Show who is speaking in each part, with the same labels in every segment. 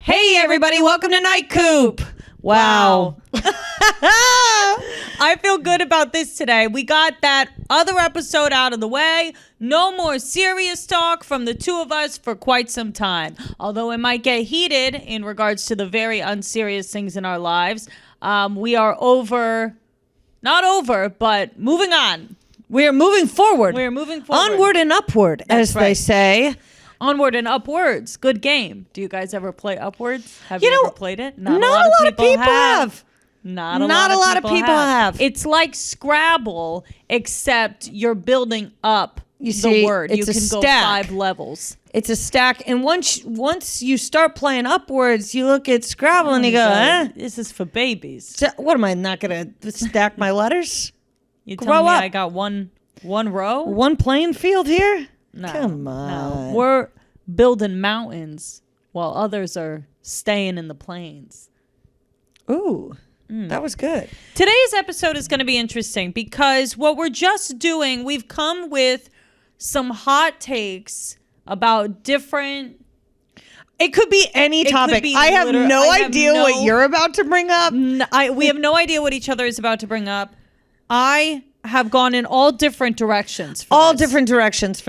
Speaker 1: Hey everybody, welcome to NIGHTCOOP. Wow.
Speaker 2: I feel good about this today. We got that other episode out of the way. No more serious talk from the two of us for quite some time. Although it might get heated in regards to the very unserious things in our lives. We are not over, but moving on.
Speaker 1: We're moving forward.
Speaker 2: We're moving forward.
Speaker 1: Onward and upward, as they say.
Speaker 2: Onward and Upwards. Good game. Do you guys ever play Upwards? Have you ever played it?
Speaker 1: Not a lot of people have.
Speaker 2: Not a lot of people
Speaker 1: have.
Speaker 2: It's like Scrabble, except you're building up the word. You can go 5 levels.
Speaker 1: It's a stack. And once you start playing upwards, you look at Scrabble and you go,
Speaker 2: this is for babies.
Speaker 1: So, what am I, not going to stack my letters?
Speaker 2: You tell me I got one row?
Speaker 1: One playing field here?
Speaker 2: No,
Speaker 1: come on.
Speaker 2: No. We're building mountains while others are staying in the plains.
Speaker 1: Ooh, that was good.
Speaker 2: Today's episode is going to be interesting because what we're just doing, we've come with some hot takes about different...
Speaker 1: It could be any topic. I have no idea what you're about to bring up.
Speaker 2: We have no idea what each other is about to bring up. I have gone in all different directions for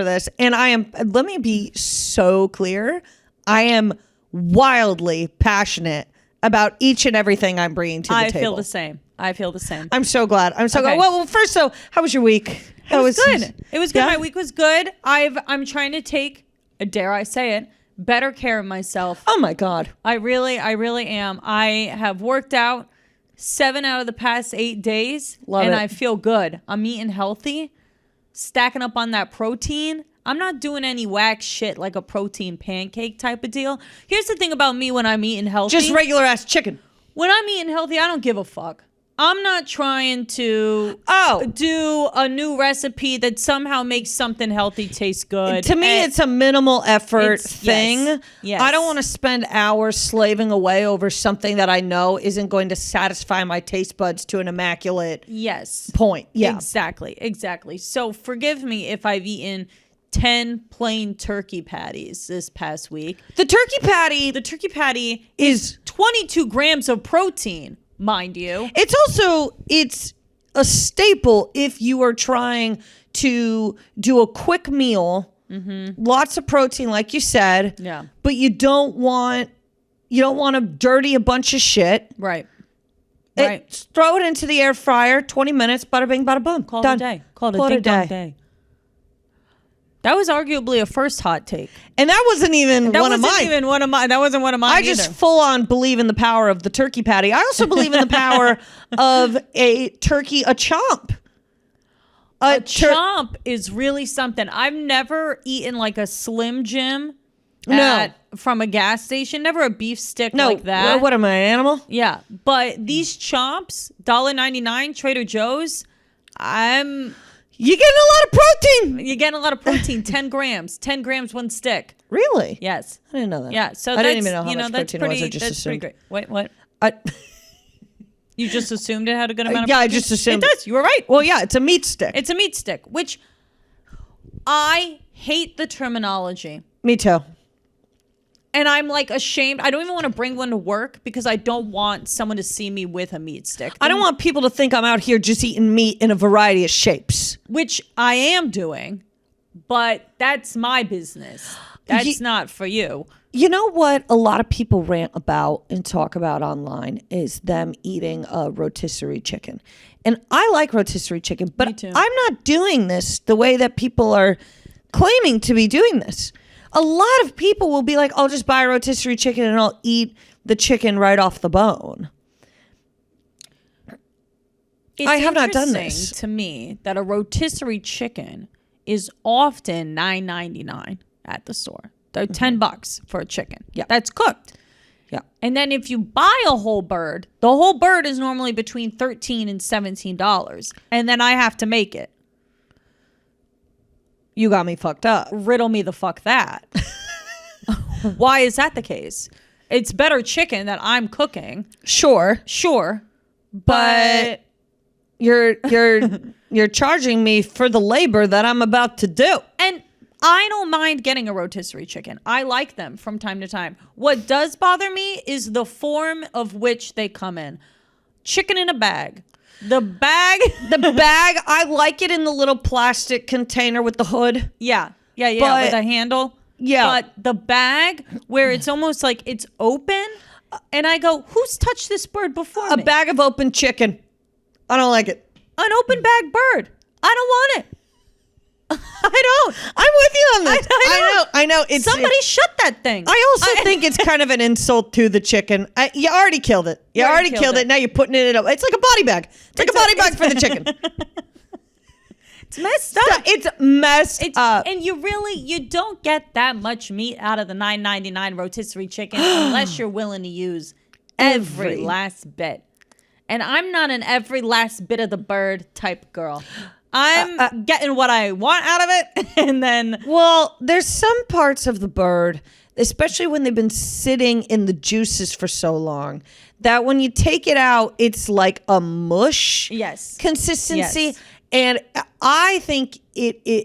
Speaker 2: this. And let me be so clear. I am wildly passionate about each and everything I'm bringing to the table. I feel the same.
Speaker 1: I'm so glad. Glad. Well, first, so how was your week?
Speaker 2: It was good. It was good. Yeah? My week was good. I'm trying to take, dare I say it, better care of myself.
Speaker 1: Oh my God.
Speaker 2: I really am. I have worked out 7 out of the past 8 days.
Speaker 1: Love it.
Speaker 2: I feel good. I'm eating healthy, stacking up on that protein. I'm not doing any whack shit like a protein pancake type of deal. Here's the thing about me when I'm eating healthy.
Speaker 1: Just regular ass chicken.
Speaker 2: When I'm eating healthy, I don't give a fuck. I'm not trying to do a new recipe that somehow makes something healthy taste good.
Speaker 1: To me, it's a minimal effort thing.
Speaker 2: Yes.
Speaker 1: I don't want to spend hours slaving away over something that I know isn't going to satisfy my taste buds to an immaculate point. Yeah,
Speaker 2: exactly. So forgive me if I've eaten 10 plain turkey patties this past week. The turkey patty is 22 grams of protein. Mind you,
Speaker 1: it's a staple if you are trying to do a quick meal, lots of protein, like you said.
Speaker 2: Yeah,
Speaker 1: but you don't want to dirty a bunch of shit.
Speaker 2: Right.
Speaker 1: Throw it into the air fryer. 20 minutes. Bada bing, bada boom.
Speaker 2: Call it a day. Call it a day. That was arguably a first hot take.
Speaker 1: And that wasn't even one of mine.
Speaker 2: That wasn't one of mine
Speaker 1: I just full on believe in the power of the turkey patty. I also believe in the power of a chomp.
Speaker 2: A chomp is really something. I've never eaten like a Slim Jim from a gas station. Never a beef stick like that.
Speaker 1: What am I, an animal?
Speaker 2: Yeah. But these chomps, $1.99, Trader Joe's,
Speaker 1: You're getting a lot of protein.
Speaker 2: You're getting a lot of protein. 10 grams. 10 grams, one stick.
Speaker 1: Really?
Speaker 2: Yes.
Speaker 1: I didn't know that.
Speaker 2: Yeah. So
Speaker 1: I didn't even know how much protein it was. I just assumed.
Speaker 2: Pretty great. What? You just assumed it had a good amount of protein?
Speaker 1: Yeah, I just assumed.
Speaker 2: It does. You were right.
Speaker 1: Well, yeah, it's a meat stick.
Speaker 2: It's a meat stick, which I hate the terminology.
Speaker 1: Me too.
Speaker 2: And I'm like ashamed. I don't even want to bring one to work because I don't want someone to see me with a meat stick.
Speaker 1: I don't want people to think I'm out here just eating meat in a variety of shapes.
Speaker 2: Which I am doing, but that's my business. That's not for you.
Speaker 1: You know what a lot of people rant about and talk about online is them eating a rotisserie chicken. And I like rotisserie chicken, but I'm not doing this the way that people are claiming to be doing this. A lot of people will be like, I'll just buy a rotisserie chicken and I'll eat the chicken right off the bone. I have not done this.
Speaker 2: To me, that a rotisserie chicken is often $9.99 at the store. They're $10 for a chicken.
Speaker 1: Yeah,
Speaker 2: that's cooked.
Speaker 1: Yeah,
Speaker 2: and then if you buy a whole bird, the whole bird is normally between $13 and $17, and then I have to make it.
Speaker 1: You got me fucked up.
Speaker 2: Riddle me the fuck that. Why is that the case? It's better chicken that I'm cooking.
Speaker 1: Sure.
Speaker 2: But
Speaker 1: you're charging me for the labor that I'm about to do.
Speaker 2: And I don't mind getting a rotisserie chicken. I like them from time to time. What does bother me is the form of which they come in. Chicken in a bag. The bag.
Speaker 1: I like it in the little plastic container with the hood.
Speaker 2: Yeah,
Speaker 1: But-
Speaker 2: with a handle.
Speaker 1: Yeah.
Speaker 2: But the bag where it's almost like it's open, and I go, who's touched this bird before me?
Speaker 1: A bag of open chicken. I don't like it.
Speaker 2: An open bag bird. I don't want it. I don't.
Speaker 1: I'm with you on this. I know.
Speaker 2: Somebody shut that thing.
Speaker 1: I also think it's kind of an insult to the chicken. You already killed it. You already killed it. Now you're putting it in it's like a body bag. It's like a body bag for the chicken.
Speaker 2: It's messed up.
Speaker 1: It's messed up.
Speaker 2: And you don't get that much meat out of the $9.99 rotisserie chicken unless you're willing to use every last bit. And I'm not an every last bit of the bird type girl. I'm getting what I want out of it, and then...
Speaker 1: Well, there's some parts of the bird, especially when they've been sitting in the juices for so long, that when you take it out, it's like a mush consistency.
Speaker 2: Yes.
Speaker 1: And I think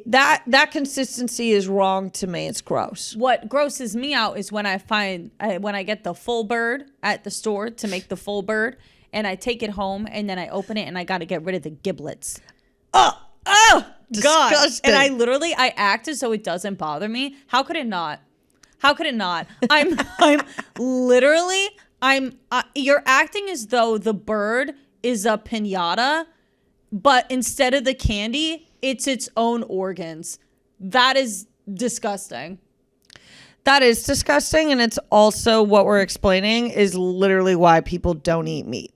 Speaker 1: that consistency is wrong to me. It's gross.
Speaker 2: What grosses me out is when when I get the full bird at the store to make the full bird, and I take it home, and then I open it, and I got to get rid of the giblets.
Speaker 1: Oh,
Speaker 2: disgusting. And I act as though it doesn't bother me. How could it not? You're acting as though the bird is a piñata, but instead of the candy, it's its own organs. That is disgusting.
Speaker 1: That is disgusting, and it's also what we're explaining is literally why people don't eat meat.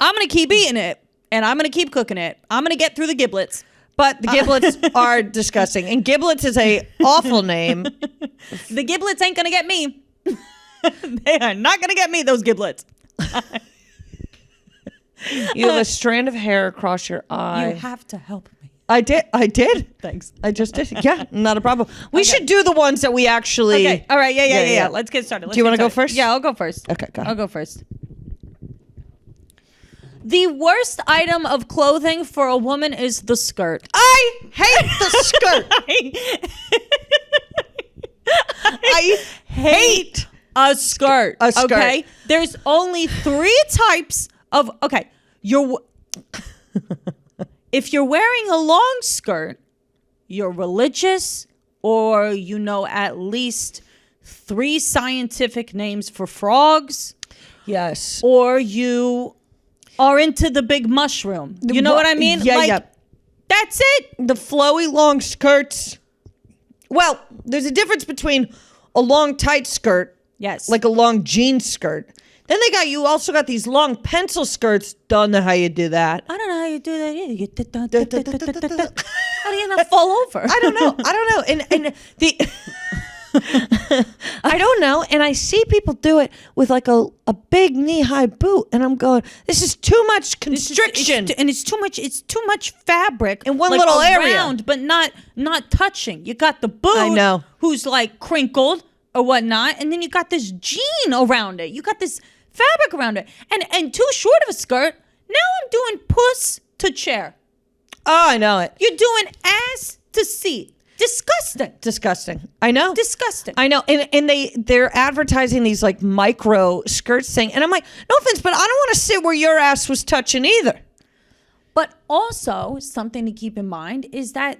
Speaker 2: I'm going to keep eating it. And I'm going to keep cooking it. I'm going to get through the giblets.
Speaker 1: But the giblets are disgusting. And giblets is a awful name.
Speaker 2: The giblets ain't going to get me. They are not going to get me, those giblets.
Speaker 1: You have a strand of hair across your eye.
Speaker 2: You have to help me.
Speaker 1: I did.
Speaker 2: Thanks.
Speaker 1: I just did. Yeah, not a problem. We should do the ones that we actually...
Speaker 2: Okay. All right. Yeah. Let's get started.
Speaker 1: Do you want to go first?
Speaker 2: Yeah, I'll go first.
Speaker 1: Okay, go ahead.
Speaker 2: I'll go first. The worst item of clothing for a woman is the skirt.
Speaker 1: I hate the skirt. I hate
Speaker 2: a skirt.
Speaker 1: A skirt.
Speaker 2: Okay? There's only 3 types of... Okay. If you're wearing a long skirt, you're religious, or you know at least 3 scientific names for frogs.
Speaker 1: Yes.
Speaker 2: Or you... are into the big mushroom. You know what I mean?
Speaker 1: Yeah.
Speaker 2: That's it.
Speaker 1: The flowy long skirts. Well, there's a difference between a long tight skirt.
Speaker 2: Yes.
Speaker 1: Like a long jean skirt. Then you also got these long pencil skirts. Don't know how you do that.
Speaker 2: I don't know how you do that either. How do you not fall over?
Speaker 1: I don't know. And the... I don't know. And I see people do it with like a big knee-high boot. And I'm going, this is too much constriction.
Speaker 2: It's too much fabric
Speaker 1: in one little area.
Speaker 2: But not touching. You got the boot.
Speaker 1: I know.
Speaker 2: Who's like crinkled or whatnot. And then you got this jean around it. You got this fabric around it. And too short of a skirt. Now I'm doing puss to chair.
Speaker 1: Oh, I know it.
Speaker 2: You're doing ass to seat. Disgusting.
Speaker 1: I know.
Speaker 2: Disgusting.
Speaker 1: I know. And they're advertising these like micro skirts thing. And I'm like, no offense, but I don't want to sit where your ass was touching either.
Speaker 2: But also something to keep in mind is that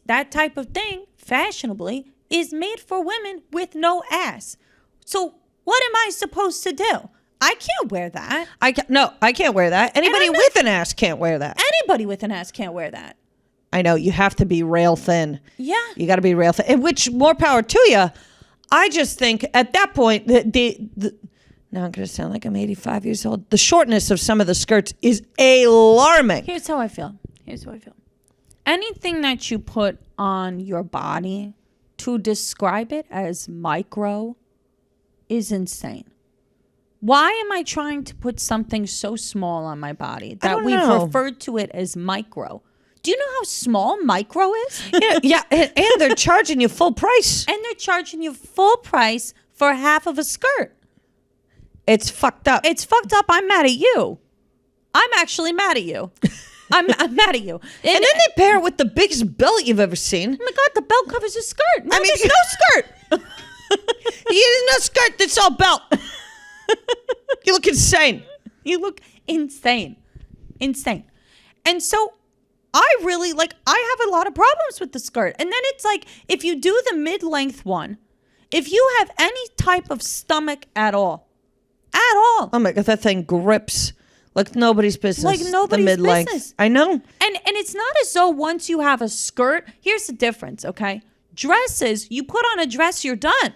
Speaker 2: that type of thing, fashionably, is made for women with no ass. So what am I supposed to do? I can't wear that.
Speaker 1: I can't wear that. Anybody with an ass can't wear that.
Speaker 2: Anybody with an ass can't wear that.
Speaker 1: I know, you have to be rail thin.
Speaker 2: Yeah.
Speaker 1: You got to be rail thin. And which, more power to you. I just think at that point, now I'm going to sound like I'm 85 years old. The shortness of some of the skirts is alarming.
Speaker 2: Here's how I feel. Anything that you put on your body to describe it as micro is insane. Why am I trying to put something so small on my body that we've referred to it as micro? Do you know how small micro is?
Speaker 1: Yeah, and they're charging you full price.
Speaker 2: And they're charging you full price for half of a skirt.
Speaker 1: It's fucked up.
Speaker 2: I'm mad at you. I'm actually mad at you. I'm mad at you.
Speaker 1: And then they pair it with the biggest belt you've ever seen.
Speaker 2: Oh my God, the belt covers his skirt. No, there's no skirt.
Speaker 1: He is no skirt. That's all belt. You look insane.
Speaker 2: You look insane. Insane. And so I really, I have a lot of problems with the skirt. And then it's like, if you do the mid-length one, if you have any type of stomach at all,
Speaker 1: oh my God, that thing grips like nobody's business.
Speaker 2: Like nobody's
Speaker 1: the mid-length.
Speaker 2: business.
Speaker 1: I know.
Speaker 2: And it's not as though once you have a skirt, here's the difference, okay? Dresses, you put on a dress, you're done.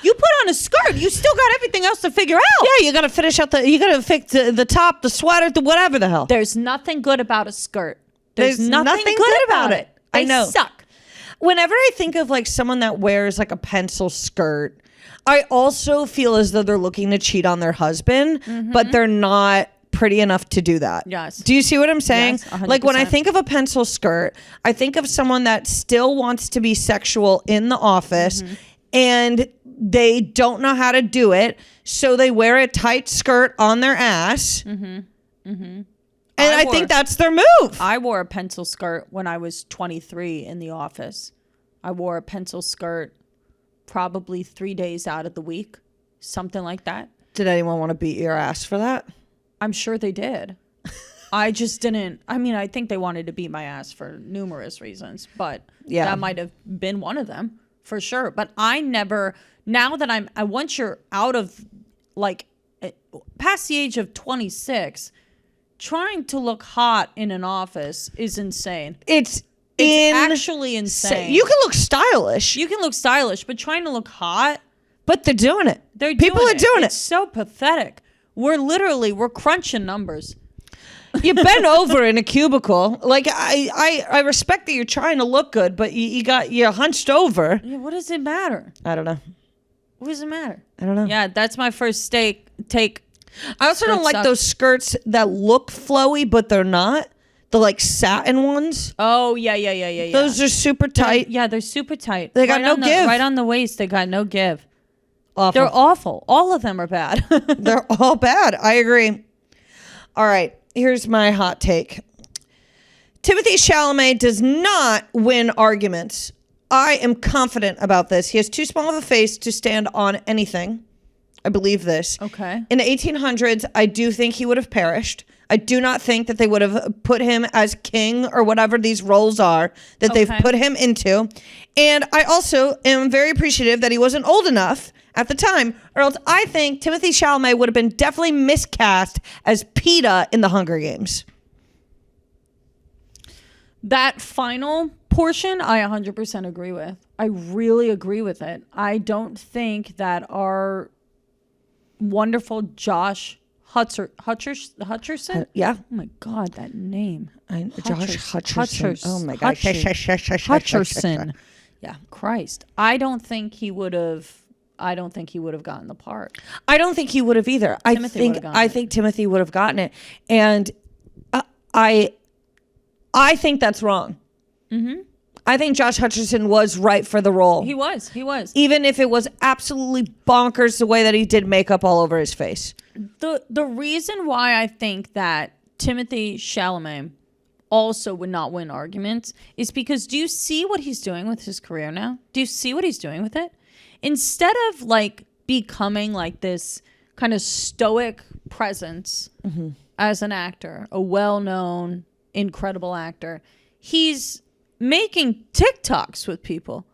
Speaker 2: You put on a skirt, you still got everything else to figure out.
Speaker 1: Yeah, you got to finish out you got to fix the top, the sweater, the whatever the hell.
Speaker 2: There's nothing good about a skirt. There's nothing
Speaker 1: good about it.
Speaker 2: They
Speaker 1: I know.
Speaker 2: Suck.
Speaker 1: Whenever I think of like someone that wears like a pencil skirt, I also feel as though they're looking to cheat on their husband, but they're not pretty enough to do that.
Speaker 2: Yes.
Speaker 1: Do you see what I'm saying?
Speaker 2: Yes, 100%.
Speaker 1: Like when I think of a pencil skirt, I think of someone that still wants to be sexual in the office and they don't know how to do it, so they wear a tight skirt on their ass. And I think that's their move.
Speaker 2: I wore a pencil skirt when I was 23 in the office. I wore a pencil skirt probably 3 days out of the week, something like that.
Speaker 1: Did anyone want to beat your ass for that?
Speaker 2: I'm sure they did. I just didn't. I mean, I think they wanted to beat my ass for numerous reasons, but that might have been one of them for sure. But I never, now that once you're out of like past the age of 26, trying to look hot in an office is insane. It's actually insane.
Speaker 1: You can look stylish.
Speaker 2: You can look stylish, but trying to look hot.
Speaker 1: But they're doing it.
Speaker 2: People are doing it.
Speaker 1: It's
Speaker 2: so pathetic. We're crunching numbers.
Speaker 1: You bend over in a cubicle. Like I respect that you're trying to look good, but you're hunched over.
Speaker 2: Yeah, what does it matter?
Speaker 1: I don't know.
Speaker 2: What does it matter?
Speaker 1: I don't know.
Speaker 2: Yeah, that's my first take.
Speaker 1: I also don't like those skirts that look flowy, but they're not. The like satin ones.
Speaker 2: Oh, yeah.
Speaker 1: Those are super tight.
Speaker 2: They're super tight.
Speaker 1: They got no give.
Speaker 2: Right on the waist, they got no give.
Speaker 1: Awful.
Speaker 2: They're awful. All of them are bad.
Speaker 1: They're all bad. I agree. All right. Here's my hot take. Timothée Chalamet does not win arguments. I am confident about this. He has too small of a face to stand on anything. I believe this.
Speaker 2: Okay.
Speaker 1: In the 1800s, I do think he would have perished. I do not think that they would have put him as king or whatever these roles are that they've put him into. And I also am very appreciative that he wasn't old enough at the time, or else I think Timothée Chalamet would have been definitely miscast as PETA in the Hunger Games.
Speaker 2: That final portion, I 100% agree with. I really agree with it. I don't think that our wonderful Josh Hutcherson?
Speaker 1: Yeah.
Speaker 2: Oh my God, that name.
Speaker 1: Josh Hutcherson. Oh my God.
Speaker 2: Hutcherson. Yeah. Christ. I don't think he would have gotten the part.
Speaker 1: I don't think he would have either. I think Timothy would have gotten it. And I think that's wrong. I think Josh Hutcherson was right for the role.
Speaker 2: He was.
Speaker 1: Even if it was absolutely bonkers the way that he did makeup all over his face.
Speaker 2: The reason why I think that Timothée Chalamet also would not win arguments is because do you see what he's doing with his career now? Do you see what he's doing with it? Instead of like becoming like this kind of stoic presence as an actor, a well-known, incredible actor, he's making TikToks with people.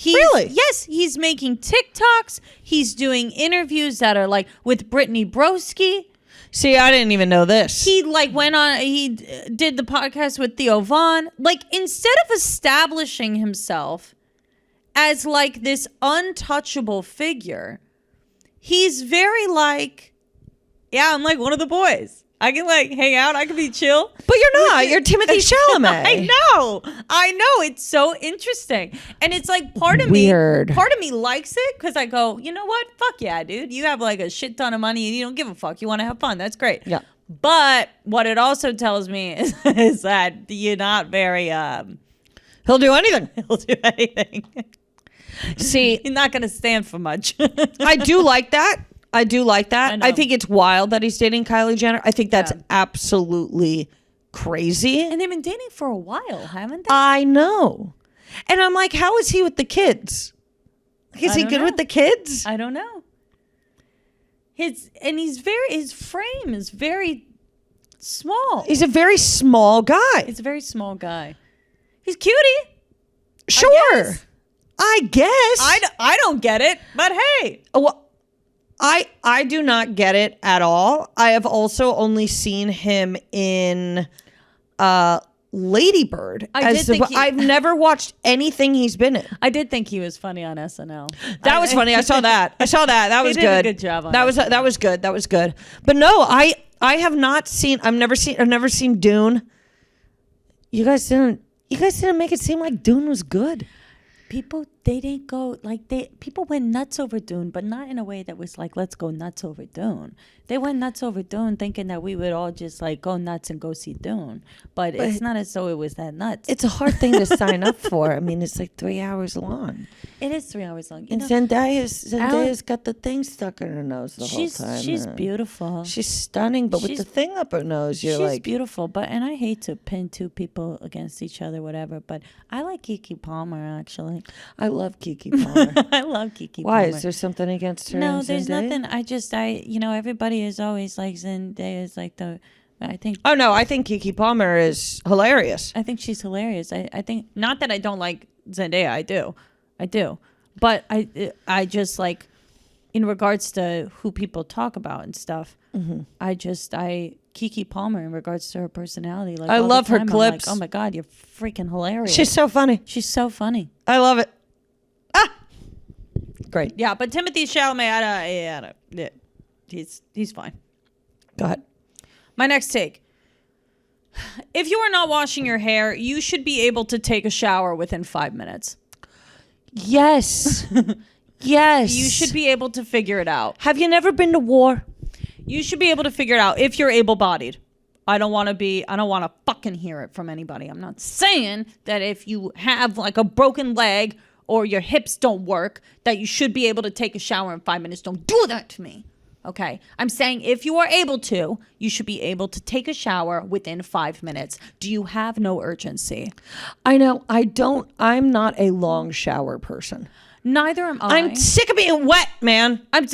Speaker 1: Really?
Speaker 2: Yes, he's making TikToks. He's doing interviews that are like with Brittany Broski.
Speaker 1: See, I didn't even know this.
Speaker 2: He did the podcast with Theo Von. Like, instead of establishing himself as like this untouchable figure, he's very like, yeah, I'm like one of the boys. I can like hang out. I can be chill.
Speaker 1: But you're not. You're Timothée Chalamet.
Speaker 2: I know. It's so interesting. And it's like part of me likes it because I go, you know what? Fuck yeah, dude. You have like a shit ton of money and you don't give a fuck. You want to have fun. That's great.
Speaker 1: Yeah.
Speaker 2: But what it also tells me is that you're not very...
Speaker 1: He'll do anything.
Speaker 2: He'll do anything.
Speaker 1: See,
Speaker 2: he's not going to stand for much.
Speaker 1: I do like that. I think it's wild that he's dating Kylie Jenner. I think that's absolutely crazy.
Speaker 2: And they've been dating for a while, haven't they?
Speaker 1: I know. And I'm like, how is he with the kids? Is he good with the kids?
Speaker 2: I don't know. His frame is very small.
Speaker 1: He's a very small guy.
Speaker 2: He's a very small guy. He's cutie.
Speaker 1: Sure. I guess.
Speaker 2: I don't get it, but hey.
Speaker 1: Well, I do not get it at all. I have also only seen him in Lady Bird. I've never watched anything he's been in.
Speaker 2: I did think he was funny on SNL.
Speaker 1: That was funny. I saw that. That was
Speaker 2: he
Speaker 1: good.
Speaker 2: Did a good job on
Speaker 1: that was good. That was good. But no, I have not seen. I've never seen Dune. You guys didn't make it seem like Dune was good.
Speaker 2: People, they didn't go, people went nuts over Dune, but not in a way that was like, let's go nuts over Dune. They went nuts over Dune thinking that we would all just like go nuts and go see Dune. But it's not as though it was that nuts.
Speaker 1: It's a hard thing to sign up for. I mean, it's like 3 hours long.
Speaker 2: It is 3 hours long.
Speaker 1: And Zendaya's got the thing stuck in her nose the whole time.
Speaker 2: She's beautiful.
Speaker 1: She's stunning, but with the thing up her nose,
Speaker 2: she's beautiful. And I hate to pin two people against each other, whatever, but I like Keke Palmer, actually.
Speaker 1: I love Keke Palmer.
Speaker 2: I love Keke Palmer.
Speaker 1: Why? Is there something against her?
Speaker 2: No, there's nothing. Everybody is always like Zendaya is like I think.
Speaker 1: Oh no, I think Keke Palmer is hilarious.
Speaker 2: I think she's hilarious. I think not that I don't like Zendaya. I do, but I just like in regards to who people talk about and stuff. Mm-hmm. Keke Palmer in regards to her personality. Like
Speaker 1: I love her clips.
Speaker 2: Like, oh my God, you're freaking hilarious.
Speaker 1: She's so funny.
Speaker 2: She's so funny.
Speaker 1: I love it. Great.
Speaker 2: Yeah, but Timothée Chalamet, he's fine.
Speaker 1: Go ahead.
Speaker 2: My next take. If you are not washing your hair, you should be able to take a shower within 5 minutes.
Speaker 1: Yes. Yes.
Speaker 2: You should be able to figure it out.
Speaker 1: Have you never been to war?
Speaker 2: You should be able to figure it out if you're able-bodied. I don't want to fucking hear it from anybody. I'm not saying that if you have like a broken leg or your hips don't work, that you should be able to take a shower in 5 minutes. Don't do that to me. Okay. I'm saying if you are able to, you should be able to take a shower within 5 minutes. Do you have no urgency?
Speaker 1: I know. I'm not a long shower person.
Speaker 2: Neither am I.
Speaker 1: I'm sick of being wet, man. I'm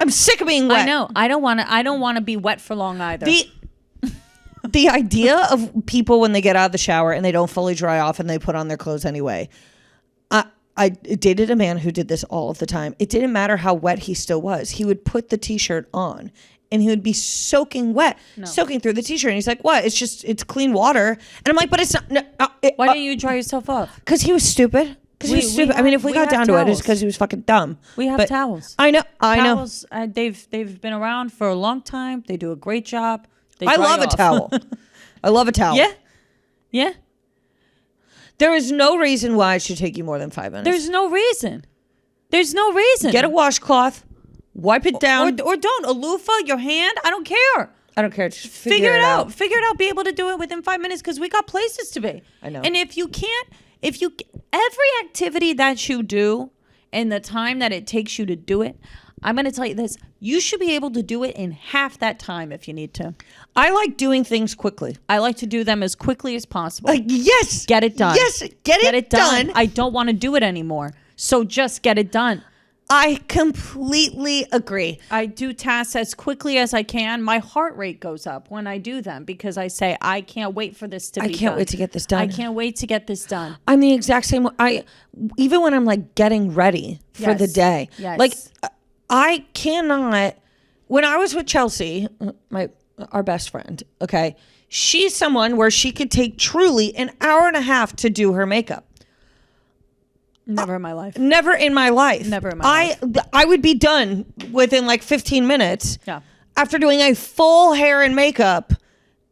Speaker 1: sick of being wet.
Speaker 2: I know. I don't want to be wet for long either.
Speaker 1: The idea of people when they get out of the shower and they don't fully dry off and they put on their clothes anyway. I dated a man who did this all of the time. It didn't matter how wet he still was. He would put the t-shirt on and he would be soaking through the t-shirt. And he's like, what? It's clean water. And I'm like, but it's not.
Speaker 2: Why didn't you dry yourself off?
Speaker 1: Because he was stupid. If we got down to it, it's because he was fucking dumb.
Speaker 2: We have towels.
Speaker 1: I know.
Speaker 2: Towels, they've been around for a long time. They do a great job.
Speaker 1: I love a towel. I love a towel.
Speaker 2: Yeah. Yeah.
Speaker 1: There is no reason why it should take you more than 5 minutes.
Speaker 2: There's no reason. Get
Speaker 1: a washcloth, wipe it down.
Speaker 2: Or don't. A loofah, your hand, I don't care.
Speaker 1: I don't care. Just
Speaker 2: figure it out. Figure it out. Be able to do it within 5 minutes because we got places to be.
Speaker 1: I know.
Speaker 2: And every activity that you do and the time that it takes you to do it, I'm going to tell you this. You should be able to do it in half that time if you need to.
Speaker 1: I like doing things quickly.
Speaker 2: I like to do them as quickly as possible.
Speaker 1: Yes.
Speaker 2: Get it done.
Speaker 1: Yes. Get it done.
Speaker 2: I don't want to do it anymore. So just get it done.
Speaker 1: I completely agree.
Speaker 2: I do tasks as quickly as I can. My heart rate goes up when I do them because I say, I can't wait for this to be done.
Speaker 1: I can't wait to get this done.
Speaker 2: I can't wait to get this done.
Speaker 1: I'm the exact same way. Even when I'm like getting ready for the day.
Speaker 2: Yes.
Speaker 1: Like I cannot. When I was with Chelsea, our best friend, okay, she's someone where she could take truly an hour and a half to do her makeup.
Speaker 2: Never in my life.
Speaker 1: Never in my life.
Speaker 2: Never in my life.
Speaker 1: I would be done within like 15 minutes.
Speaker 2: Yeah.
Speaker 1: After doing a full hair and makeup.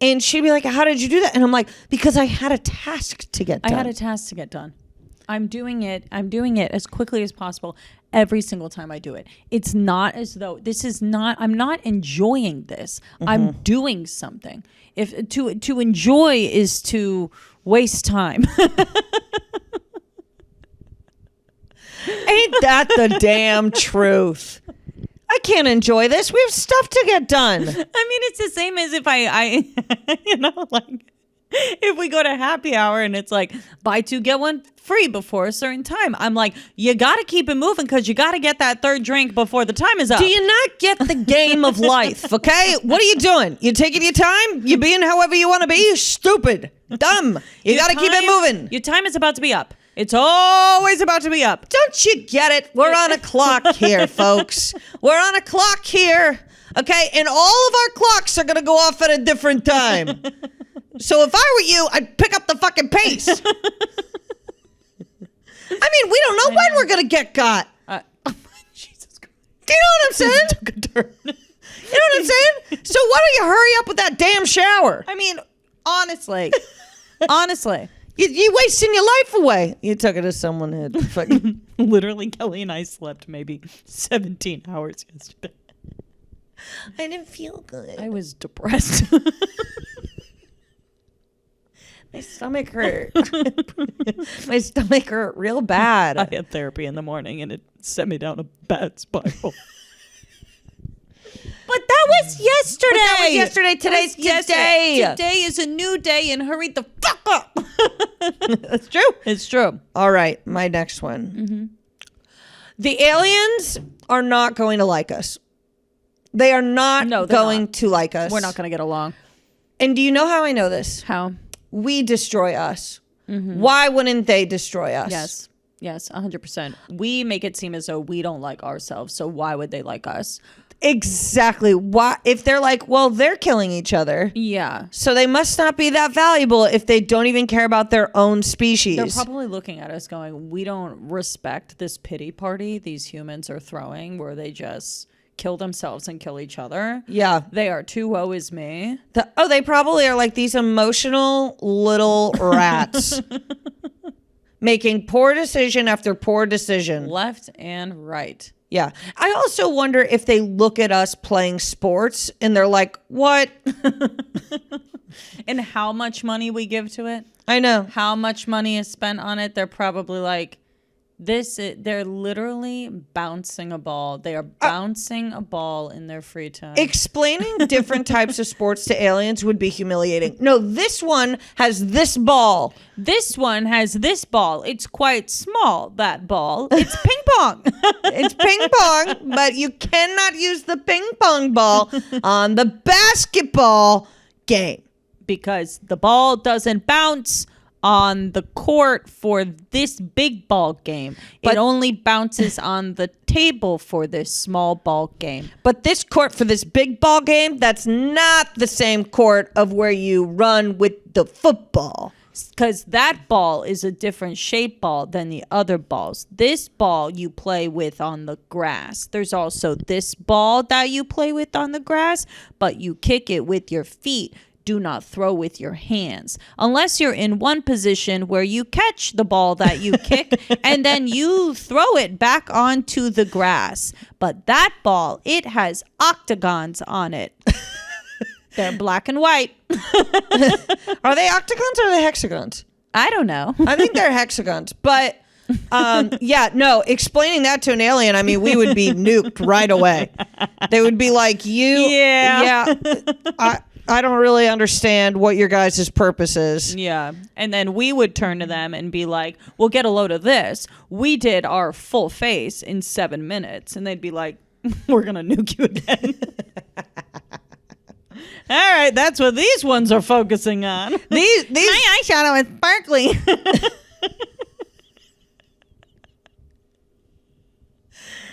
Speaker 1: And she'd be like, how did you do that? And I'm like, because I had a task to get done.
Speaker 2: I had a task to get done. I'm doing it as quickly as possible every single time I do it. It's not as though I'm not enjoying this. Mm-hmm. I'm doing something. If to enjoy is to waste time.
Speaker 1: Ain't that the damn truth? I can't enjoy this. We have stuff to get done.
Speaker 2: I mean, it's the same as if I like if we go to happy hour and it's like buy two, get one free before a certain time. I'm like, you got to keep it moving because you got to get that third drink before the time is up.
Speaker 1: Do you not get the game of life, okay? What are you doing? You taking your time? You being however you want to be? You stupid. Dumb. You got to keep it moving.
Speaker 2: Your time is about to be up. It's always about to be up.
Speaker 1: Don't you get it? We're on a clock here, folks. We're on a clock here, okay? And all of our clocks are going to go off at a different time. So if I were you, I'd pick up the fucking pace. I mean, we don't know when we're going to get got.
Speaker 2: Jesus Christ.
Speaker 1: Do you know what I'm saying?
Speaker 2: Took a turn.
Speaker 1: You know what I'm saying? So why don't you hurry up with that damn shower?
Speaker 2: I mean, honestly.
Speaker 1: You wasting your life away. You took it to someone had fucking...
Speaker 2: Literally, Kelly and I slept maybe 17 hours yesterday.
Speaker 1: I didn't feel good.
Speaker 2: I was depressed.
Speaker 1: My stomach hurt. My stomach hurt real bad.
Speaker 2: I had therapy in the morning and it sent me down a bad spiral. But that was yesterday.
Speaker 1: Today's today.
Speaker 2: Today is a new day and hurry the fuck up.
Speaker 1: That's true.
Speaker 2: It's true.
Speaker 1: All right, my next one. The aliens are not going to like us. They are not going to like us.
Speaker 2: We're not going to get along.
Speaker 1: And do you know how I know this?
Speaker 2: How?
Speaker 1: We destroy us. Why wouldn't they destroy us?
Speaker 2: Yes, 100%. We make it seem as though we don't like ourselves, so why would they like us?
Speaker 1: Exactly. Why? If they're like, well, they're killing each other.
Speaker 2: Yeah.
Speaker 1: So they must not be that valuable if they don't even care about their own species.
Speaker 2: They're probably looking at us going, we don't respect this pity party these humans are throwing where they just kill themselves and kill each other.
Speaker 1: Yeah.
Speaker 2: They are too woe is me.
Speaker 1: They probably are like these emotional little rats. Making poor decision after poor decision.
Speaker 2: Left and right.
Speaker 1: Yeah. I also wonder if they look at us playing sports and they're like, what?
Speaker 2: And how much money we give to it.
Speaker 1: I know.
Speaker 2: How much money is spent on it. They're probably like, they're literally bouncing a ball. They are bouncing a ball in their free time.
Speaker 1: Explaining different types of sports to aliens would be humiliating. No, this one has this ball.
Speaker 2: This one has this ball. It's quite small, that ball. It's ping pong.
Speaker 1: It's ping pong, but you cannot use the ping pong ball on the basketball game.
Speaker 2: Because the ball doesn't bounce on the court for this big ball game. It only bounces on the table for this small ball game.
Speaker 1: But this court for this big ball game, that's not the same court of where you run with the football.
Speaker 2: Because that ball is a different shape ball than the other balls. This ball you play with on the grass. There's also this ball that you play with on the grass, but you kick it with your feet. Do not throw with your hands unless you're in one position where you catch the ball that you kick and then you throw it back onto the grass. But that ball, it has octagons on it. They're black and white.
Speaker 1: Are they octagons or are they hexagons?
Speaker 2: I don't know.
Speaker 1: I think they're hexagons, but yeah, no, explaining that to an alien, I mean, we would be nuked right away. They would be like, I don't really understand what your guys' purpose is.
Speaker 2: Yeah. And then we would turn to them and be like, well, get a load of this. We did our full face in 7 minutes. And they'd be like, we're going to nuke you again. All right. That's what these ones are focusing on.
Speaker 1: These
Speaker 2: My eyeshadow is sparkly.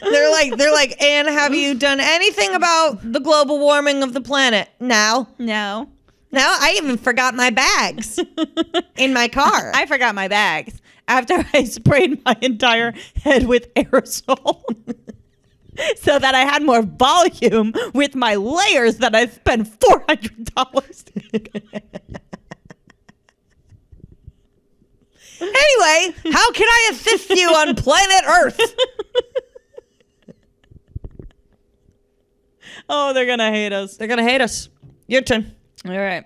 Speaker 1: They're like, Anne, have you done anything about the global warming of the planet? No. I even forgot my bags in my car.
Speaker 2: I forgot my bags after I sprayed my entire head with aerosol so that I had more volume with my layers that I spent $400.
Speaker 1: Anyway, how can I assist you on planet Earth?
Speaker 2: Oh, they're going to hate us.
Speaker 1: They're going to hate us. Your turn.
Speaker 2: All right.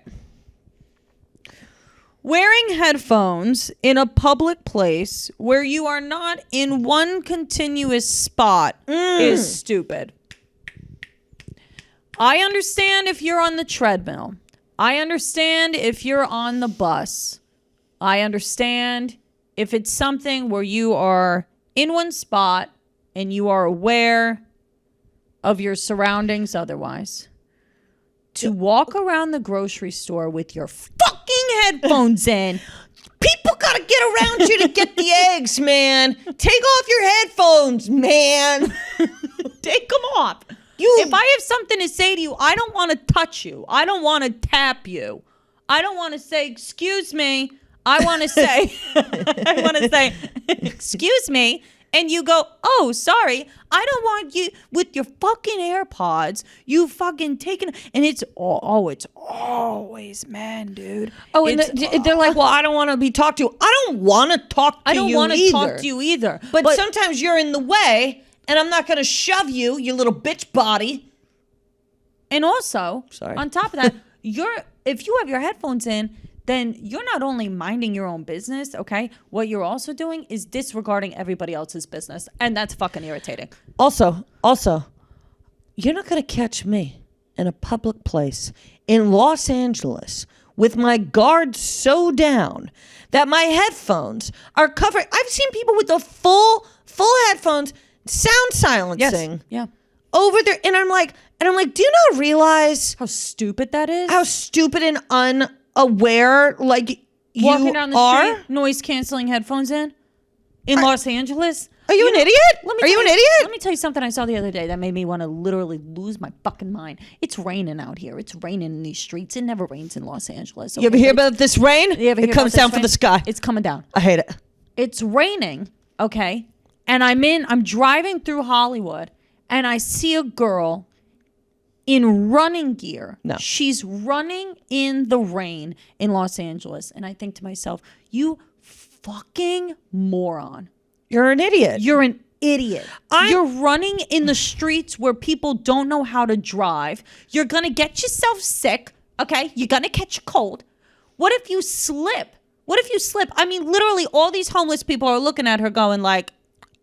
Speaker 2: Wearing headphones in a public place where you are not in one continuous spot is stupid. I understand if you're on the treadmill. I understand if you're on the bus. I understand if it's something where you are in one spot and you are aware of your surroundings otherwise. To walk around the grocery store with your fucking headphones in.
Speaker 1: People gotta get around you to get the eggs, man. Take off your headphones, man.
Speaker 2: Take them off. If I have something to say to you, I don't want to touch you. I don't want to tap you. I don't want to say, excuse me. I want to say, excuse me. And you go, oh, sorry. I don't want you with your fucking AirPods. You fucking taking, and it's always men, dude.
Speaker 1: Oh, and they're like, well, I don't want to be talked to. I don't want to talk to you either.
Speaker 2: I don't want to talk to you either.
Speaker 1: But sometimes you're in the way, and I'm not going to shove you, you little bitch body.
Speaker 2: And also,
Speaker 1: sorry.
Speaker 2: On top of that, if you have your headphones in, then you're not only minding your own business, okay? What you're also doing is disregarding everybody else's business. And that's fucking irritating.
Speaker 1: Also, you're not going to catch me in a public place in Los Angeles with my guard so down that my headphones are covered. I've seen people with the full headphones, sound silencing.
Speaker 2: Yes. Yeah.
Speaker 1: Over there. And I'm like, do you not realize
Speaker 2: how stupid that is?
Speaker 1: How stupid and unaware like you
Speaker 2: walking down the
Speaker 1: are?
Speaker 2: street, noise canceling headphones in Los Angeles.
Speaker 1: Are you an idiot? Are you an idiot?
Speaker 2: Let me tell you something I saw the other day that made me want to literally lose my fucking mind. It's raining out here. It's raining in these streets. It never rains in Los Angeles. Okay?
Speaker 1: You ever hear about this rain? It comes down from the sky.
Speaker 2: It's coming down.
Speaker 1: I hate it.
Speaker 2: It's raining, okay? And I'm driving through Hollywood and I see a girl in running gear.
Speaker 1: No.
Speaker 2: She's running in the rain in Los Angeles. And I think to myself, you fucking moron.
Speaker 1: You're an idiot.
Speaker 2: You're an idiot. You're running in the streets where people don't know how to drive. You're going to get yourself sick, okay? You're going to catch a cold. What if you slip? I mean, literally all these homeless people are looking at her going like,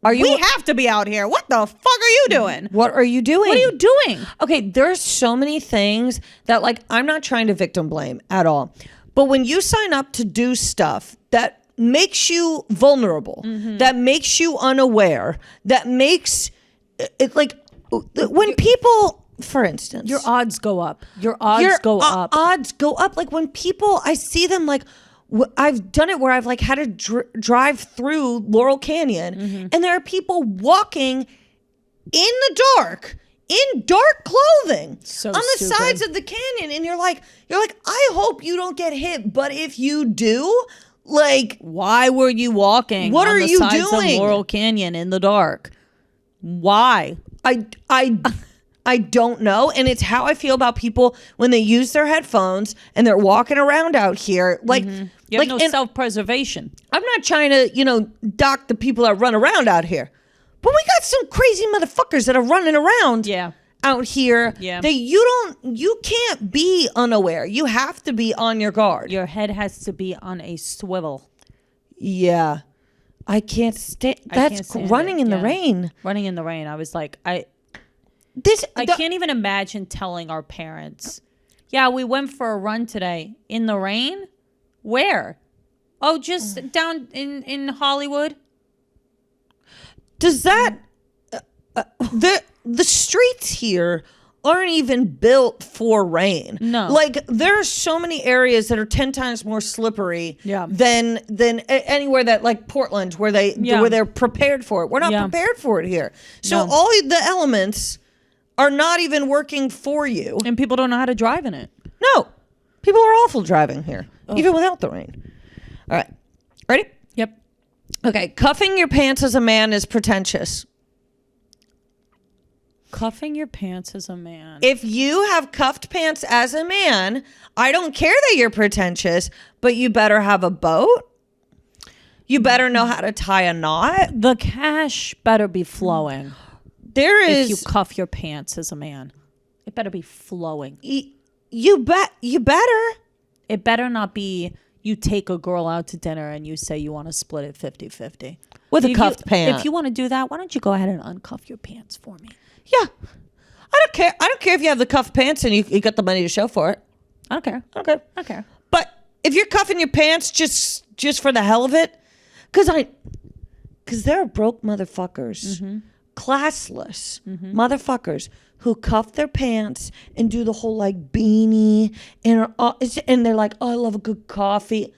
Speaker 2: we have to be out here. What the fuck are you doing?
Speaker 1: What are you doing?
Speaker 2: What are you doing?
Speaker 1: Okay, there's so many things that, like, I'm not trying to victim blame at all. But when you sign up to do stuff that makes you vulnerable, that makes you unaware, that makes it like when people, for instance,
Speaker 2: your odds go up. Your odds go up.
Speaker 1: Odds go up. Like when people, I see them like, I've done it where I've like had to drive through Laurel Canyon and there are people walking in the dark in dark clothing on the sides of the canyon. And you're like, I hope you don't get hit. But if you do, like,
Speaker 2: why were you walking?
Speaker 1: What
Speaker 2: on
Speaker 1: are
Speaker 2: the
Speaker 1: you
Speaker 2: sides
Speaker 1: doing?
Speaker 2: Of Laurel Canyon in the dark. Why?
Speaker 1: I don't know. And it's how I feel about people when they use their headphones and they're walking around out here. Like,
Speaker 2: you have no self-preservation.
Speaker 1: I'm not trying to, dock the people that run around out here. But we got some crazy motherfuckers that are running around out here.
Speaker 2: Yeah.
Speaker 1: That you can't be unaware. You have to be on your guard.
Speaker 2: Your head has to be on a swivel.
Speaker 1: Yeah. I can't stand. That's running in the rain.
Speaker 2: Running in the rain. I was like, I can't even imagine telling our parents, yeah, we went for a run today in the rain. Where? Oh, just down in Hollywood.
Speaker 1: Does that the streets here aren't even built for rain?
Speaker 2: No.
Speaker 1: Like there are so many areas that are 10 times more slippery than anywhere that like Portland where they're prepared for it. We're not prepared for it here. So all the elements are not even working for you.
Speaker 2: And people don't know how to drive in it.
Speaker 1: No. People are awful driving here, even without the rain. All right. Ready?
Speaker 2: Yep.
Speaker 1: Okay. Cuffing your pants as a man is pretentious.
Speaker 2: Cuffing your pants as a man.
Speaker 1: If you have cuffed pants as a man, I don't care that you're pretentious, but you better have a boat. You better know how to tie a knot.
Speaker 2: The cash better be flowing. If you cuff your pants as a man, it better be flowing.
Speaker 1: You better.
Speaker 2: It better not be you take a girl out to dinner and you say you want to split it 50-50.
Speaker 1: With a cuffed pant.
Speaker 2: If you want to do that, why don't you go ahead and uncuff your pants for me?
Speaker 1: Yeah. I don't care. I don't care if you have the cuff pants and you got the money to show for it.
Speaker 2: I don't care.
Speaker 1: Okay.
Speaker 2: I don't care.
Speaker 1: But if you're cuffing your pants just for the hell of it, because there are broke motherfuckers, classless motherfuckers who cuff their pants and do the whole like beanie and they're like, oh, I love a good coffee.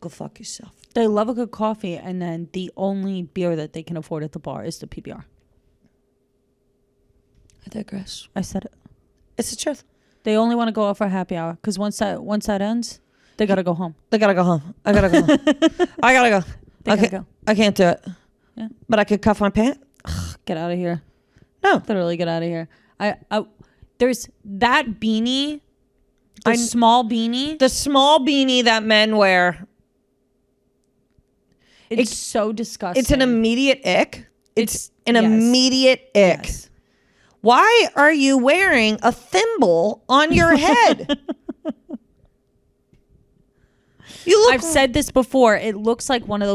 Speaker 1: Go fuck yourself.
Speaker 2: They love a good coffee, and then the only beer that they can afford at the bar is the PBR.
Speaker 1: I digress.
Speaker 2: I said it.
Speaker 1: It's the truth.
Speaker 2: They only want to go out for a happy hour because once that ends, they gotta go home.
Speaker 1: They gotta go home. I gotta go home. I gotta go.
Speaker 2: They gotta go.
Speaker 1: I can't do it.
Speaker 2: Yeah.
Speaker 1: But I could cuff my pants.
Speaker 2: Get out of here.
Speaker 1: No.
Speaker 2: Literally get out of here. There's that beanie, the small beanie.
Speaker 1: The small beanie that men wear.
Speaker 2: It's so disgusting.
Speaker 1: It's an immediate ick. It's an
Speaker 2: yes.
Speaker 1: immediate ick.
Speaker 2: Yes.
Speaker 1: Why are you wearing a thimble on your head?
Speaker 2: I've said this before. It looks like one of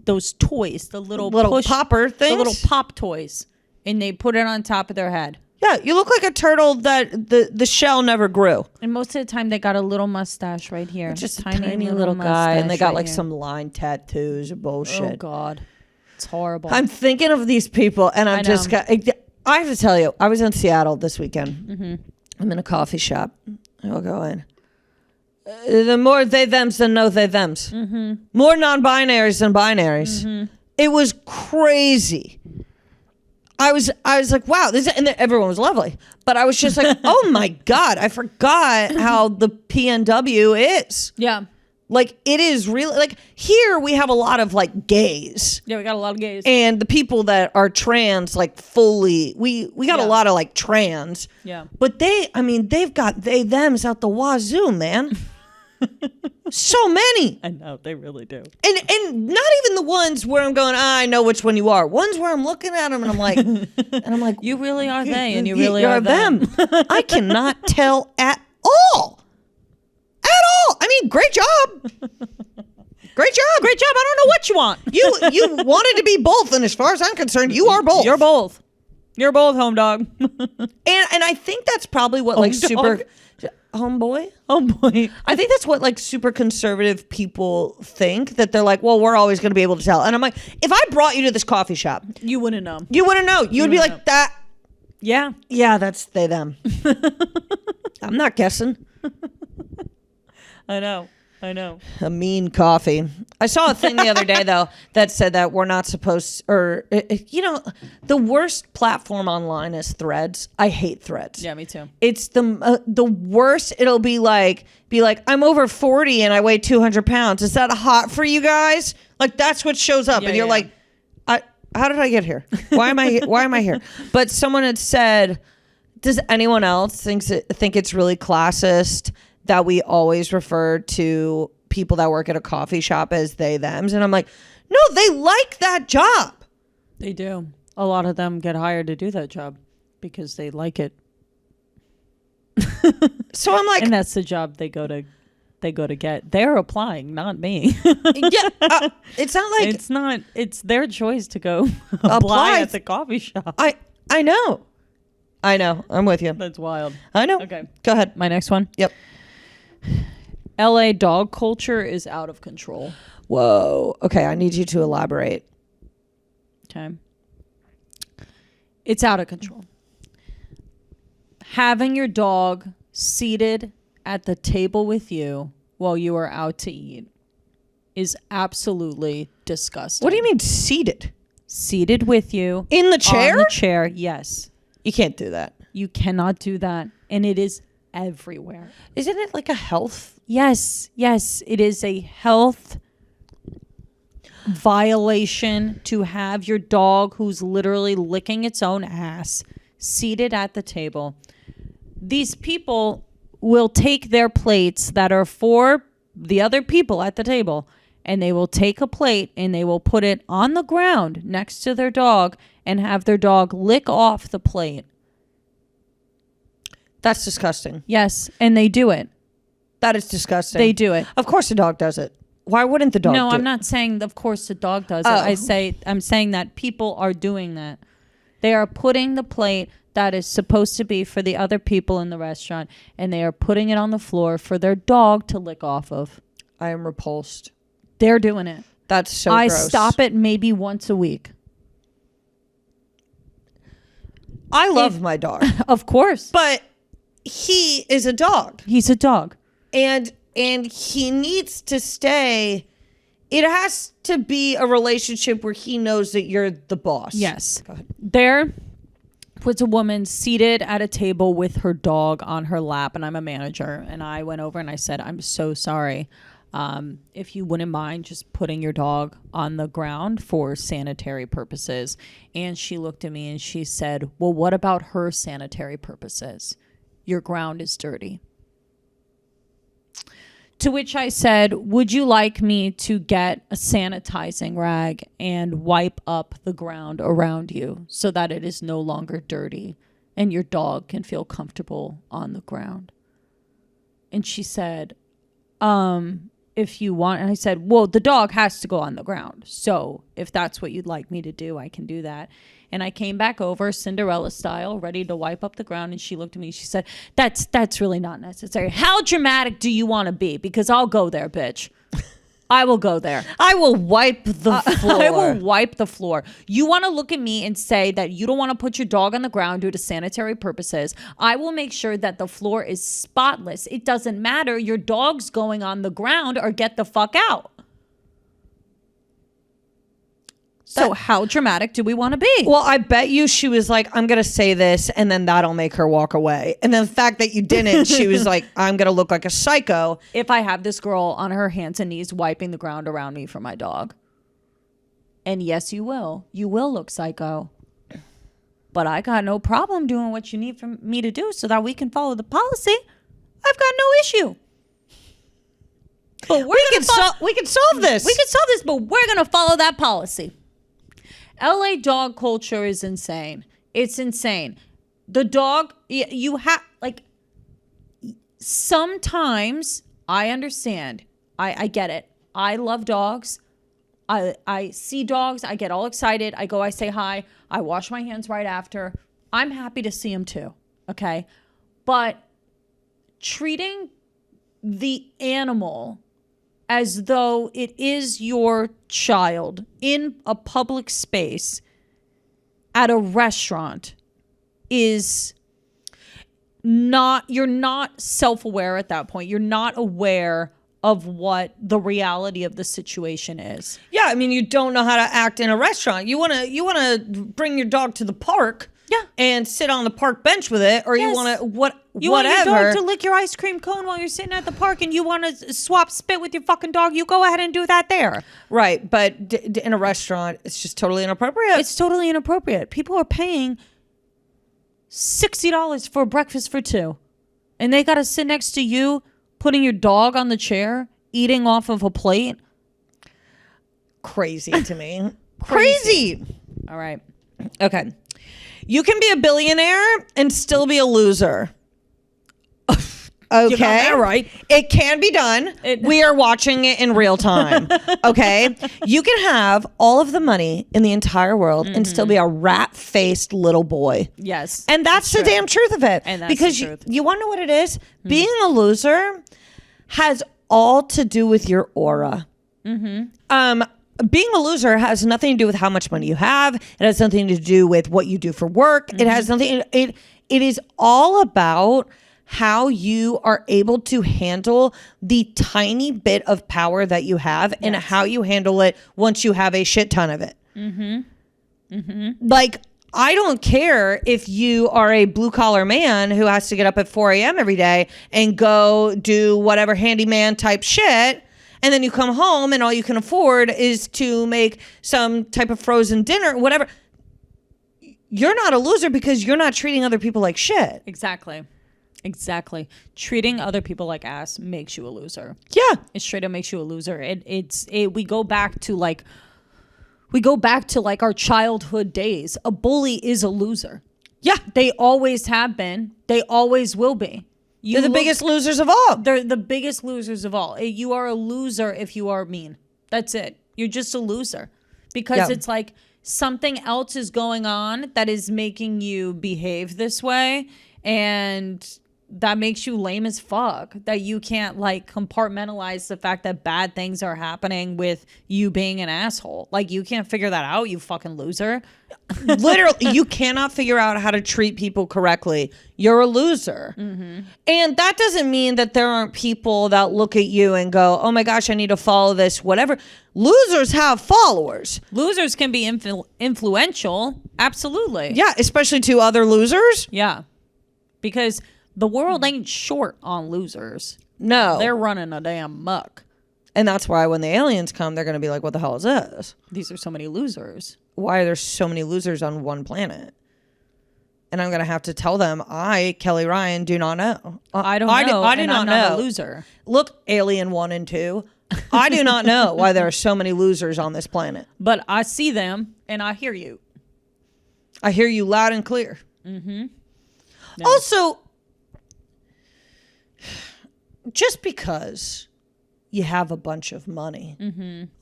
Speaker 2: those toys, the little
Speaker 1: popper things,
Speaker 2: the little pop toys, and they put it on top of their head.
Speaker 1: Yeah, you look like a turtle that the shell never grew.
Speaker 2: And most of the time, they got a little mustache right here,
Speaker 1: just a tiny little guy, and they got like some line tattoos or bullshit.
Speaker 2: Oh God, it's horrible.
Speaker 1: I'm thinking of these people, and I have to tell you, I was in Seattle this weekend. I'm in a coffee shop. I'll go in. The more they thems than no they thems. More non-binaries than binaries. It was crazy. I was like, wow, and everyone was lovely, but I was just like, oh my God, I forgot how the PNW is.
Speaker 2: Yeah.
Speaker 1: Like, it is really, like, here we have a lot of, like, gays.
Speaker 2: Yeah, we got a lot of gays.
Speaker 1: And the people that are trans, like, fully, we got a lot of, like, trans.
Speaker 2: Yeah.
Speaker 1: But they've got thems out the wazoo, man. So many.
Speaker 2: I know, they really do.
Speaker 1: And not even the ones where I'm going, I know which one you are. Ones where I'm looking at them and I'm like,
Speaker 2: you really are they, and you really are
Speaker 1: them. I cannot tell at all. I mean, great job. Great job.
Speaker 2: Great job. I don't know what you want.
Speaker 1: You wanted to be both, and as far as I'm concerned, you are both.
Speaker 2: You're both. You're both, home dog.
Speaker 1: and I think that's probably what homeboy.
Speaker 2: Homeboy.
Speaker 1: I think that's what like super conservative people think, that they're like, well, we're always going to be able to tell. And I'm like, if I brought you to this coffee shop,
Speaker 2: you wouldn't know.
Speaker 1: You wouldn't know. You would be like, that.
Speaker 2: Yeah.
Speaker 1: Yeah, that's they, them. I'm not guessing.
Speaker 2: I know.
Speaker 1: A mean coffee. I saw a thing the other day, though, that said that we're not supposed, the worst platform online is Threads. I hate Threads.
Speaker 2: Yeah, me too.
Speaker 1: It's the worst. It'll be like, I'm over 40 and I weigh 200 pounds. Is that hot for you guys? Like, that's what shows up. And you're like, how did I get here? Why am I here? But someone had said, does anyone else think it's really classist that we always refer to people that work at a coffee shop as they, thems? And I'm like, no, they like that job.
Speaker 2: They do. A lot of them get hired to do that job because they like it.
Speaker 1: So I'm like,
Speaker 2: and that's the job they go to get. They're applying, not me.
Speaker 1: Yeah, it's not like
Speaker 2: it's their choice to go apply at the coffee shop.
Speaker 1: I know. I'm with you.
Speaker 2: That's wild.
Speaker 1: I know.
Speaker 2: Okay.
Speaker 1: Go ahead.
Speaker 2: My next one.
Speaker 1: Yep.
Speaker 2: LA dog culture is out of control.
Speaker 1: Whoa. Okay, I need you to elaborate.
Speaker 2: Okay. It's out of control. Having your dog seated at the table with you while you are out to eat is absolutely disgusting.
Speaker 1: What do you mean seated?
Speaker 2: Seated with you.
Speaker 1: In the chair?
Speaker 2: On the chair, yes.
Speaker 1: You can't do that.
Speaker 2: You cannot do that. And it is everywhere.
Speaker 1: Isn't it like a health?
Speaker 2: Yes. It is a health violation to have your dog, who's literally licking its own ass, seated at the table. These people will take their plates that are for the other people at the table, and they will take a plate and they will put it on the ground next to their dog and have their dog lick off the plate.
Speaker 1: That's disgusting.
Speaker 2: Yes, and they do it.
Speaker 1: That is disgusting.
Speaker 2: They do it.
Speaker 1: Of course the dog does it. Why wouldn't the dog do it?
Speaker 2: No, I'm not saying, of course, the dog does it. I'm saying that people are doing that. They are putting the plate that is supposed to be for the other people in the restaurant, and they are putting it on the floor for their dog to lick off of.
Speaker 1: I am repulsed.
Speaker 2: They're doing it.
Speaker 1: That's so
Speaker 2: I
Speaker 1: gross.
Speaker 2: stop it maybe once a week.
Speaker 1: I love my dog.
Speaker 2: Of course.
Speaker 1: But he is a dog.
Speaker 2: He's a dog.
Speaker 1: And he needs to stay. It has to be a relationship where he knows that you're the boss.
Speaker 2: Yes.
Speaker 1: Go ahead.
Speaker 2: There was a woman seated at a table with her dog on her lap, and I'm a manager, and I went over and I said, I'm so sorry. If you wouldn't mind just putting your dog on the ground for sanitary purposes. And she looked at me and she said, well, what about her sanitary purposes? Your ground is dirty. To which I said, would you like me to get a sanitizing rag and wipe up the ground around you so that it is no longer dirty and your dog can feel comfortable on the ground? And she said, if you want. And I said, well, the dog has to go on the ground. So if that's what you'd like me to do, I can do that. And I came back over Cinderella style, ready to wipe up the ground. And she looked at me. She said, that's really not necessary. How dramatic do you want to be? Because I'll go there, bitch. I will go there.
Speaker 1: I will wipe the floor.
Speaker 2: I will wipe the floor. You want to look at me and say that you don't want to put your dog on the ground due to sanitary purposes. I will make sure that the floor is spotless. It doesn't matter. Your dog's going on the ground or get the fuck out. So how dramatic do we want to be?
Speaker 1: Well, I bet you she was like, I'm going to say this, and then that'll make her walk away. And then the fact that you didn't, she was like, I'm going to look like a psycho.
Speaker 2: If I have this girl on her hands and knees wiping the ground around me for my dog. And yes, you will. You will look psycho. But I got no problem doing what you need from me to do so that we can follow the policy. I've got no issue. But
Speaker 1: we can solve this.
Speaker 2: We can solve this, but we're going to follow that policy. LA dog culture is insane. It's insane. The dog, you have, like, sometimes I understand. I get it. I love dogs. I see dogs. I get all excited. I go, I say hi. I wash my hands right after. I'm happy to see them too. Okay. But treating the animal as though it is your child in a public space at a restaurant is not, you're not self-aware at that point. You're not aware of what the reality of the situation is.
Speaker 1: Yeah, I mean, you don't know how to act in a restaurant. You want to bring your dog to the park.
Speaker 2: Yeah.
Speaker 1: And sit on the park bench with it, or
Speaker 2: Yes.
Speaker 1: you want to whatever.
Speaker 2: You want your dog to lick your ice cream cone while you're sitting at the park, and you want to swap spit with your fucking dog, you go ahead and do that there.
Speaker 1: Right, but in a restaurant, it's just totally inappropriate.
Speaker 2: It's totally inappropriate. People are paying $60 for breakfast for two, and they got to sit next to you, putting your dog on the chair, eating off of a plate.
Speaker 1: Crazy to me. Crazy.
Speaker 2: All right.
Speaker 1: Okay. You can be a billionaire and still be a loser. Okay.
Speaker 2: You got that right.
Speaker 1: It can be done. We are watching it in real time. Okay. You can have all of the money in the entire world and still be a rat-faced little boy.
Speaker 2: Yes.
Speaker 1: And that's the damn truth of it.
Speaker 2: And that's
Speaker 1: because
Speaker 2: the truth.
Speaker 1: you want to know what it is? Being a loser has all to do with your aura. Being a loser has nothing to do with how much money you have. It has nothing to do with what you do for work. It has nothing. It is all about how you are able to handle the tiny bit of power that you have and how you handle it once you have a shit ton of it. Like, I don't care if you are a blue collar man who has to get up at 4 a.m. every day and go do whatever handyman type shit. And then you come home and all you can afford is to make some type of frozen dinner, whatever. You're not a loser because you're not treating other people like shit.
Speaker 2: Exactly. Treating other people like ass makes you a loser.
Speaker 1: Yeah.
Speaker 2: It straight up makes you a loser. We go back to like our childhood days. A bully is a loser.
Speaker 1: Yeah.
Speaker 2: They always have been. They always will be.
Speaker 1: They're the biggest losers of all.
Speaker 2: They're the biggest losers of all. You are a loser if you are mean. That's it. You're just a loser. Because it's like, something else is going on that is making you behave this way, and that makes you lame as fuck, that you can't like compartmentalize the fact that bad things are happening with you being an asshole. Like, you can't figure that out, you fucking loser.
Speaker 1: Literally, you cannot figure out how to treat people correctly. You're a loser. And that doesn't mean that there aren't people that look at you and go, oh my gosh, I need to follow this, whatever. Losers have followers.
Speaker 2: Losers can be influential. Absolutely.
Speaker 1: Yeah, especially to other losers.
Speaker 2: Yeah. Because the world ain't short on losers.
Speaker 1: No.
Speaker 2: They're running a damn muck.
Speaker 1: And that's why when the aliens come, they're going to be like, what the hell is this?
Speaker 2: These are so many losers.
Speaker 1: Why are there so many losers on one planet? And I'm going to have to tell them, Kelly Ryan, do not know.
Speaker 2: I don't know.
Speaker 1: I do not know.
Speaker 2: A loser.
Speaker 1: Look, Alien 1 and 2. I do not know why there are so many losers on this planet.
Speaker 2: But I see them and I hear you.
Speaker 1: I hear you loud and clear.
Speaker 2: Yeah.
Speaker 1: Also, just because you have a bunch of money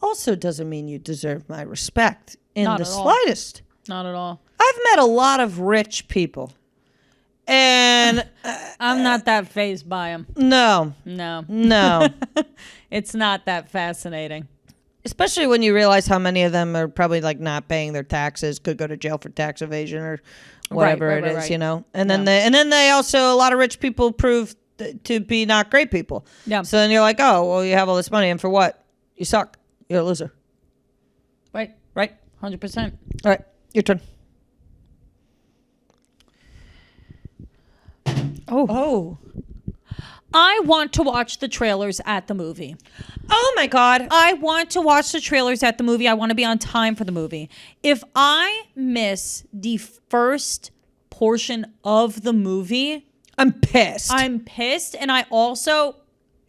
Speaker 1: also doesn't mean you deserve my respect in
Speaker 2: Not
Speaker 1: the
Speaker 2: at all.
Speaker 1: slightest.
Speaker 2: Not at all.
Speaker 1: I've met a lot of rich people. And
Speaker 2: I'm not that fazed by them.
Speaker 1: no.
Speaker 2: It's not that fascinating.
Speaker 1: Especially when you realize how many of them are probably like not paying their taxes, could go to jail for tax evasion or whatever it is, you know. And then they also, a lot of rich people prove to be not great people.
Speaker 2: Yeah.
Speaker 1: So then you're like, oh, well, you have all this money, and for what? You suck. You're a loser.
Speaker 2: Right.
Speaker 1: Right?
Speaker 2: 100%.
Speaker 1: All right, your turn. Oh.
Speaker 2: I want to watch the trailers at the movie.
Speaker 1: Oh my God.
Speaker 2: I want to watch the trailers at the movie. I want to be on time for the movie. If I miss the first portion of the movie,
Speaker 1: I'm pissed.
Speaker 2: I'm pissed, and I also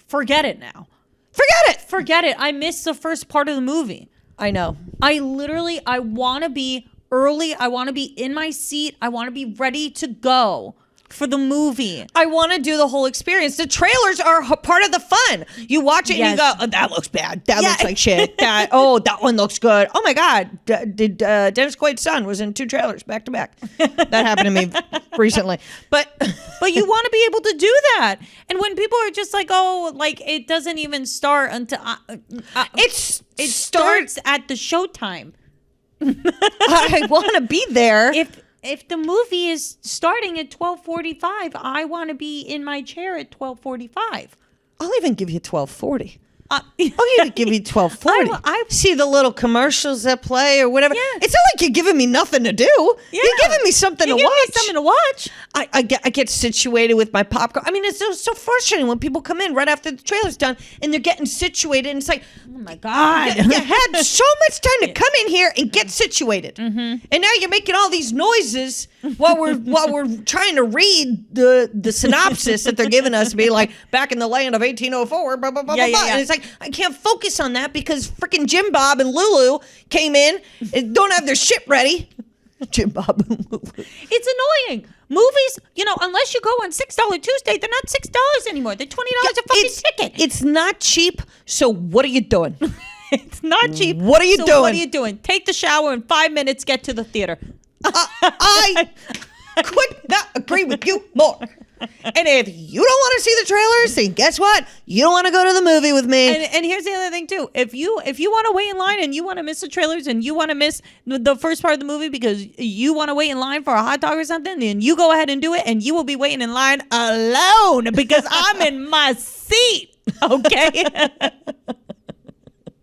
Speaker 2: forget it now.
Speaker 1: Forget it.
Speaker 2: I missed the first part of the movie.
Speaker 1: I know.
Speaker 2: I want to be early. I want to be in my seat. I want to be ready to go for the movie.
Speaker 1: I want to do the whole experience. The trailers are part of the fun. You watch it and you go, oh, that looks bad. That looks like shit. That one looks good. Oh my God. Dennis Quaid's son was in 2 trailers back to back. That happened to me recently. But
Speaker 2: you want to be able to do that. And when people are just like, oh, like it doesn't even start until it starts at the showtime.
Speaker 1: I want to be there.
Speaker 2: If the movie is starting at 12:45, I want to be in my chair at 12:45.
Speaker 1: I'll even give you 12:40. I'll even give you 12:40. I see the little commercials that play or whatever.
Speaker 2: Yeah.
Speaker 1: It's not like you're giving me nothing to do. Yeah. You're giving me something to watch. I get situated with my popcorn. I mean, it's so frustrating when people come in right after the trailer's done and they're getting situated, and it's like,
Speaker 2: oh my God,
Speaker 1: you had so much time to come in here and get situated, and now you're making all these noises while we're trying to read the synopsis that they're giving us, be like, back in the land of 1804, blah blah blah blah blah. And it's like, I can't focus on that because freaking Jim Bob and Lulu came in and don't have their shit ready. Jim Bob and Lulu.
Speaker 2: It's annoying. Movies, unless you go on $6 Tuesday, they're not $6 anymore. They're $20 a fucking ticket.
Speaker 1: It's not cheap. So what are you doing?
Speaker 2: It's not cheap.
Speaker 1: What are you doing?
Speaker 2: What are you doing? Take the shower in 5 minutes. Get to the theater.
Speaker 1: I could not agree with you more. And if you don't want to see the trailers, then guess what? You don't want to go to the movie with me.
Speaker 2: And here's the other thing too. If you want to wait in line and you want to miss the trailers and you want to miss the first part of the movie because you want to wait in line for a hot dog or something, then you go ahead and do it, and you will be waiting in line alone because I'm in my seat. Okay.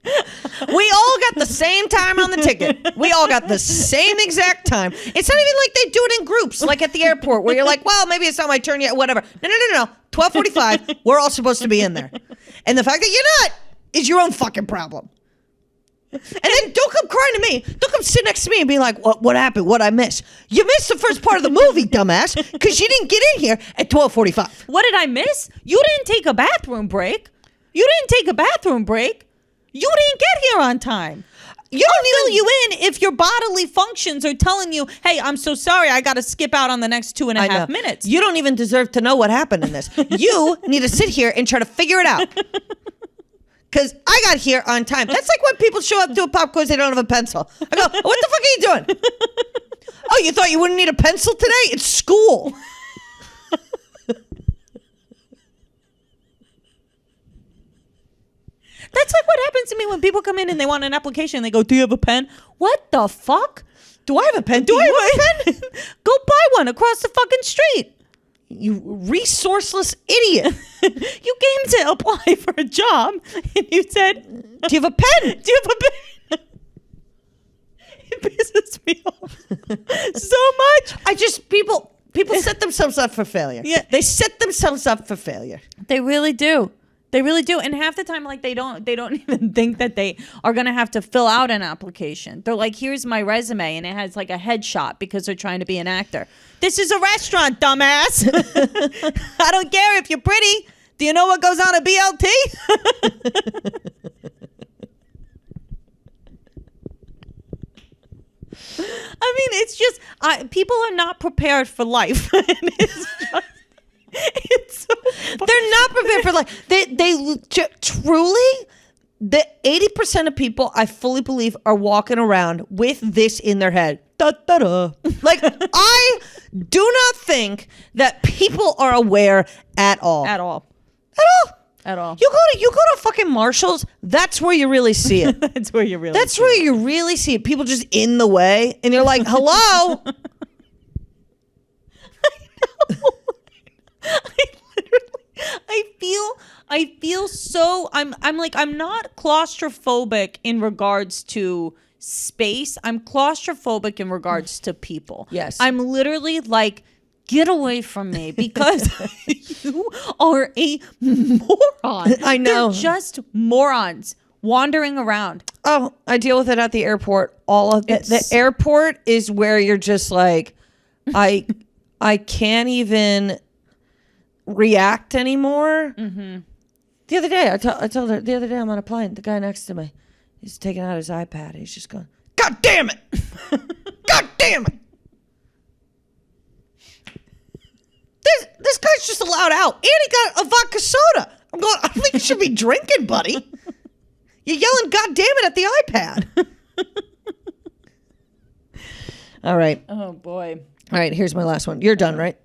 Speaker 1: We all got the same time on the ticket. We all got the same exact time. It's not even like they do it in groups, like at the airport, where you're like, well, maybe it's not my turn yet, whatever. No. 12:45, we're all supposed to be in there. And the fact that you're not is your own fucking problem. And then don't come crying to me. Don't come sit next to me and be like, what happened? What'd I miss? You missed the first part of the movie, dumbass, because you didn't get in here at 12:45.
Speaker 2: What did I miss? You didn't take a bathroom break. You didn't get here on time. You don't fill you in if your bodily functions are telling you, hey, I'm so sorry, I got to skip out on the next 2.5 minutes.
Speaker 1: You don't even deserve to know what happened in this. You need to sit here and try to figure it out. because I got here on time. That's like when people show up to a pop quiz, they don't have a pencil. I go, what the fuck are you doing? Oh, you thought you wouldn't need a pencil today? It's school.
Speaker 2: That's like what happens to me when people come in and they want an application and they go, do you have a pen? What the fuck?
Speaker 1: Do I have a pen? Do I have a pen?
Speaker 2: Go buy one across the fucking street.
Speaker 1: You resourceless idiot.
Speaker 2: You came to apply for a job and you said,
Speaker 1: do you have a pen?
Speaker 2: Do you have a pen? It pisses me off so much.
Speaker 1: People set themselves up for failure.
Speaker 2: Yeah.
Speaker 1: They set themselves up for failure.
Speaker 2: They really do. They really do. And half the time, like, they don't even think that they are going to have to fill out an application. They're like, here's my resume. And it has like a headshot because they're trying to be an actor. This is a restaurant, dumbass. I don't care if you're pretty. Do you know what goes on a BLT? I mean, it's just, people are not prepared for life. It's so
Speaker 1: they're not prepared for life. They truly, the 80% of people I fully believe are walking around with this in their head. Da, da, da. Like, I do not think that people are aware at all.
Speaker 2: At all.
Speaker 1: At all.
Speaker 2: At all.
Speaker 1: You go to fucking Marshall's. That's where you really see it.
Speaker 2: That's where you really.
Speaker 1: That's where you really see it. People just in the way, and you're like, "Hello."
Speaker 2: I feel so I'm not claustrophobic in regards to space. I'm claustrophobic in regards to people.
Speaker 1: Yes.
Speaker 2: I'm literally like, get away from me because you are a moron.
Speaker 1: I know.
Speaker 2: They're just morons wandering around.
Speaker 1: Oh, I deal with it at the airport. All of the airport is where you're just like, I can't even react anymore. Mm-hmm. The other day, I told her, the other day I'm on a plane, the guy next to me, he's taking out his iPad. He's just going, God damn it. God damn it. This guy's just allowed out. And he got a vodka soda. I'm going, I think you should be drinking, buddy. You're yelling, God damn it, at the iPad. All right.
Speaker 2: Oh, boy.
Speaker 1: All right, here's my last one. You're done, right?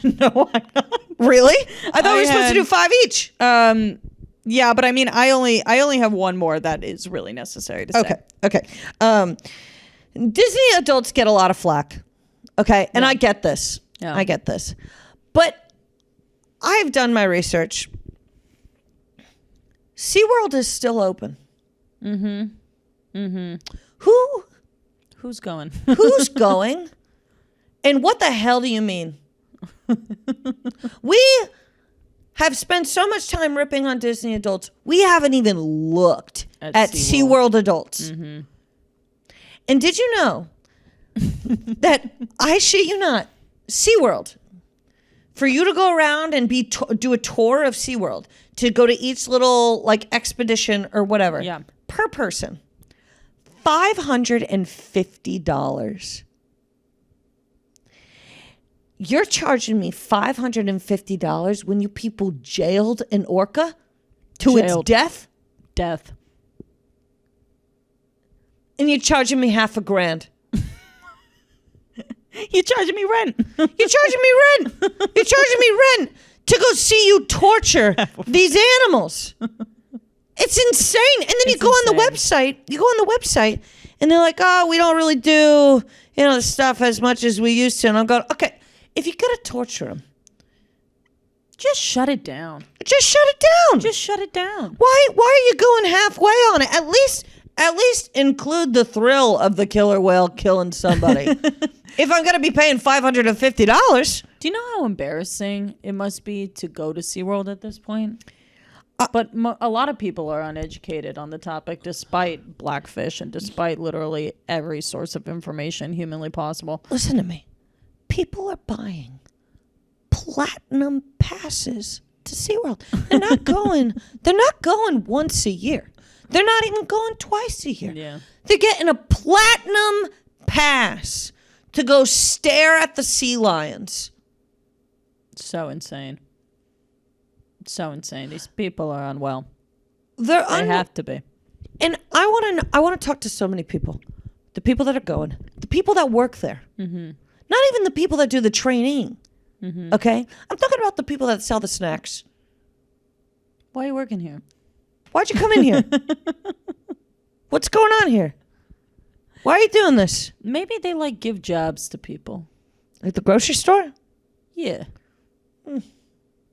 Speaker 2: No, I'm not.
Speaker 1: Really? I thought we were supposed to do 5 each.
Speaker 2: Yeah, but I mean, I only have one more that is really necessary to say.
Speaker 1: Okay. Disney adults get a lot of flack. Okay, and I get this.
Speaker 2: Yeah.
Speaker 1: I get this. But I've done my research. SeaWorld is still open. Mm-hmm. Mm-hmm.
Speaker 2: Who's going?
Speaker 1: Who's going? And what the hell do you mean? We have spent so much time ripping on Disney adults, we haven't even looked at SeaWorld adults. Mm-hmm. And did you know that, I shit you not, SeaWorld, for you to go around and do a tour of SeaWorld, to go to each little like expedition or whatever, per person, $550. You're charging me $550 when you people jailed an orca to its death?
Speaker 2: Death.
Speaker 1: And you're charging me $1,000.
Speaker 2: You're charging me rent.
Speaker 1: You're charging me rent. You're charging me rent to go see you torture these animals. It's insane. And then you go on the website. You go on the website, and they're like, "Oh, we don't really do the stuff as much as we used to." And I'm going, okay. If you're going to torture them,
Speaker 2: just shut it down.
Speaker 1: Just shut it down.
Speaker 2: Just shut it down.
Speaker 1: Why are you going halfway on it? At least include the thrill of the killer whale killing somebody. If I'm going to be paying $550.
Speaker 2: Do you know how embarrassing it must be to go to SeaWorld at this point? But a lot of people are uneducated on the topic, despite Blackfish and despite literally every source of information humanly possible.
Speaker 1: Listen to me. People are buying platinum passes to SeaWorld. They're not going once a year. They're not even going twice a year.
Speaker 2: Yeah.
Speaker 1: They're getting a platinum pass to go stare at the sea lions.
Speaker 2: So insane. So insane. These people are unwell.
Speaker 1: They
Speaker 2: have to be.
Speaker 1: And I want to talk to so many people. The people that are going, the people that work there. Mm-hmm. Not even the people that do the training. Mm-hmm. Okay? I'm talking about the people that sell the snacks.
Speaker 2: Why are you working here?
Speaker 1: Why'd you come in here? What's going on here? Why are you doing this?
Speaker 2: Maybe they like give jobs to people.
Speaker 1: At the grocery store?
Speaker 2: Yeah.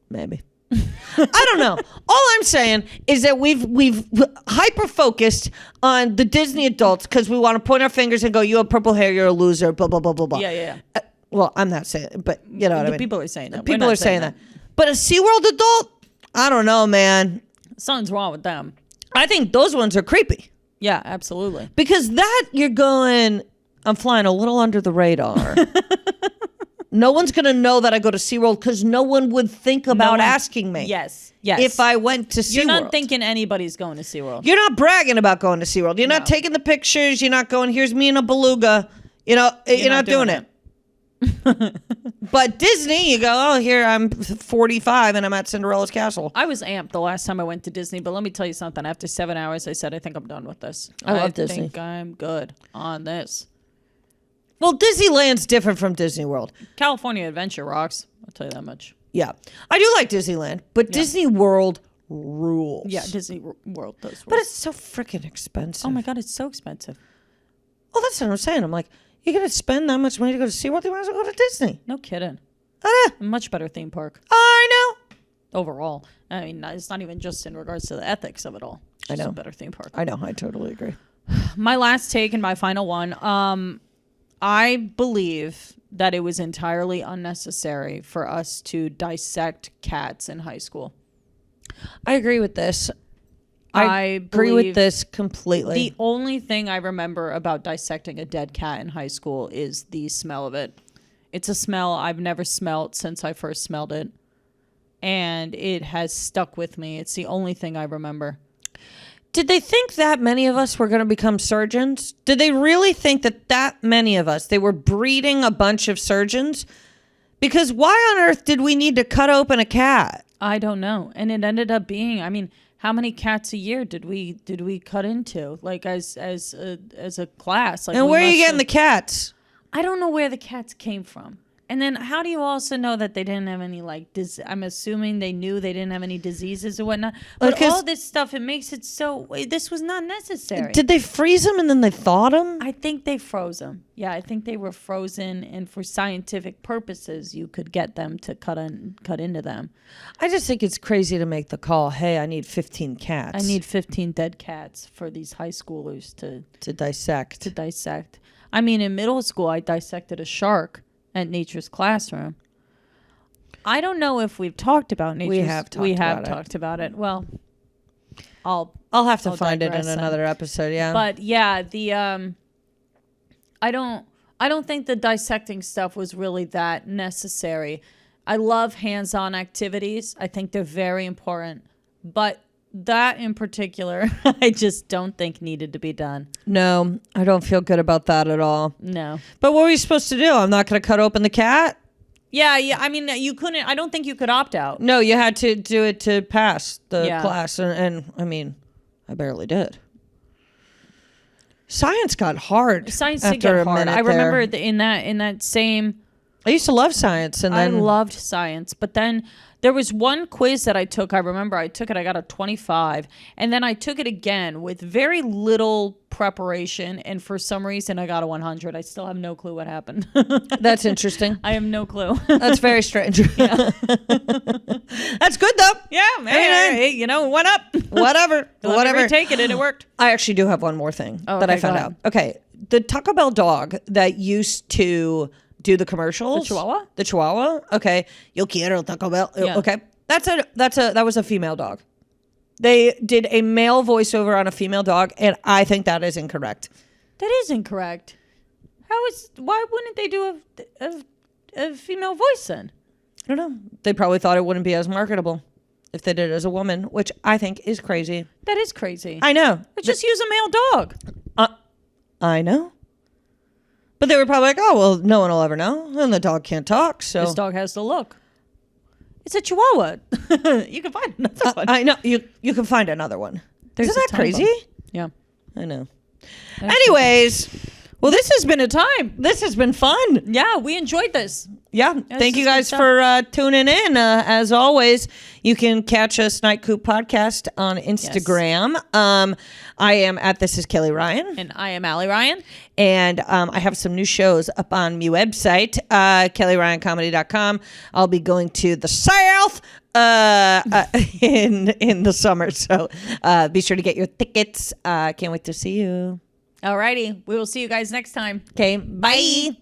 Speaker 1: Maybe. I don't know. All I'm saying is that we've hyper focused on the Disney adults because we want to point our fingers and go, "You have purple hair, you're a loser." Blah blah blah blah blah.
Speaker 2: Yeah.
Speaker 1: Well, I'm not saying it, but you know what I mean.
Speaker 2: People are saying that.
Speaker 1: People are saying that. But a SeaWorld adult, I don't know, man.
Speaker 2: Something's wrong with them.
Speaker 1: I think those ones are creepy.
Speaker 2: Yeah, absolutely.
Speaker 1: Because that you're going, I'm flying a little under the radar. No one's going to know that I go to SeaWorld because no one would think about asking me.
Speaker 2: Yes.
Speaker 1: If I went to SeaWorld.
Speaker 2: You're not thinking anybody's going to SeaWorld.
Speaker 1: You're not bragging about going to SeaWorld. You're not taking the pictures. You're not going, here's me and a beluga. You know, you're not doing it. But Disney, you go, oh, here, I'm 45 and I'm at Cinderella's castle.
Speaker 2: I was amped the last time I went to Disney, but let me tell you something. After 7 hours, I said, I think I'm done with this.
Speaker 1: I love Disney.
Speaker 2: I think I'm good on this.
Speaker 1: Well, Disneyland's different from Disney World.
Speaker 2: California Adventure rocks. I'll tell you that much.
Speaker 1: Yeah. I do like Disneyland, but Disney World rules.
Speaker 2: Yeah, Disney World does.
Speaker 1: But it's so freaking expensive.
Speaker 2: Oh my God, it's so expensive.
Speaker 1: Well, that's what I'm saying. I'm like, you're going to spend that much money to go to SeaWorld? You might as well go to Disney.
Speaker 2: No kidding.
Speaker 1: A
Speaker 2: much better theme park.
Speaker 1: I know.
Speaker 2: Overall. I mean, it's not even just in regards to the ethics of it all. It's just
Speaker 1: I know.
Speaker 2: a better theme park.
Speaker 1: I know. I totally agree.
Speaker 2: My last take and my final one. I believe that it was entirely unnecessary for us to dissect cats in high school.
Speaker 1: I agree with this. I agree with this completely.
Speaker 2: The only thing I remember about dissecting a dead cat in high school is the smell of it. It's a smell I've never smelled since I first smelled it. And it has stuck with me. It's the only thing I remember.
Speaker 1: Did they think that many of us were going to become surgeons? Did they really think that many of us, they were breeding a bunch of surgeons? Because why on earth did we need to cut open a cat?
Speaker 2: I don't know. And it ended up being, I mean, how many cats a year did we cut into? Like as a class? Like,
Speaker 1: and where are you getting the cats?
Speaker 2: I don't know where the cats came from. And then how do you also know that they didn't have any, I'm assuming they knew they didn't have any diseases or whatnot. But all this stuff, it makes it so, this was not necessary.
Speaker 1: Did they freeze them and then they thawed them?
Speaker 2: I think they froze them. Yeah, I think they were frozen. And for scientific purposes, you could get them to cut into them.
Speaker 1: I just think it's crazy to make the call, hey, I need 15 cats.
Speaker 2: I need 15 dead cats for these high schoolers
Speaker 1: to dissect.
Speaker 2: I mean, in middle school, I dissected a shark at Nature's Classroom. I don't know if we've talked about Nature's. We have talked about it. Well, I'll have to find it in another episode. Yeah.
Speaker 1: But
Speaker 2: yeah, I don't think the dissecting stuff was really that necessary. I love hands-on activities. I think they're very important, but that in particular, I just don't think needed to be done.
Speaker 1: No, I don't feel good about that at all.
Speaker 2: No.
Speaker 1: But what were you supposed to do? I'm not going to cut open the cat?
Speaker 2: Yeah. I mean, you couldn't. I don't think you could opt out.
Speaker 1: No, you had to do it to pass the class. And I mean, I barely did. Science got hard.
Speaker 2: Science did get hard. I remember in that same.
Speaker 1: I used to love science. And then
Speaker 2: I loved science. But then there was one quiz that I took. I remember I took it. I got a 25. And then I took it again with very little preparation. And for some reason, I got a 100. I still have no clue what happened.
Speaker 1: That's interesting.
Speaker 2: I have no clue.
Speaker 1: That's very strange. Yeah. That's good, though.
Speaker 2: Yeah. Hey, you know, went up.
Speaker 1: Whatever. Whatever.
Speaker 2: Take it, and it worked.
Speaker 1: I actually do have one more thing that I found out. Okay. The Taco Bell dog that used to do the commercials. The Chihuahua. Okay. Yo quiero Taco Bell. Yeah. Okay. That was a female dog. They did a male voiceover on a female dog, and I think that is incorrect.
Speaker 2: That is incorrect. Why wouldn't they do a female voice then?
Speaker 1: I don't know. They probably thought it wouldn't be as marketable if they did it as a woman, which I think is crazy.
Speaker 2: That is crazy.
Speaker 1: I know.
Speaker 2: But just use a male dog.
Speaker 1: I know. But they were probably like, oh, well, no one will ever know. And the dog can't talk, so.
Speaker 2: This dog has the look. It's a Chihuahua. You can find another one.
Speaker 1: I know. You can find another one.
Speaker 2: There's
Speaker 1: Isn't
Speaker 2: a
Speaker 1: that
Speaker 2: ton of them.
Speaker 1: crazy?
Speaker 2: Yeah.
Speaker 1: I know. Anyways, well, this has been a time. This has been fun.
Speaker 2: Yeah, we enjoyed this.
Speaker 1: Yeah. Thank you guys for tuning in. As always, you can catch us NIGHTCOOP podcast on Instagram. I am at This Is Kelly Ryan.
Speaker 2: And I am Allie Ryan.
Speaker 1: And I have some new shows up on my website, kellyryancomedy.com. I'll be going to the South in the summer. So be sure to get your tickets. Can't wait to see you.
Speaker 2: Alrighty. We will see you guys next time.
Speaker 1: Okay. Bye.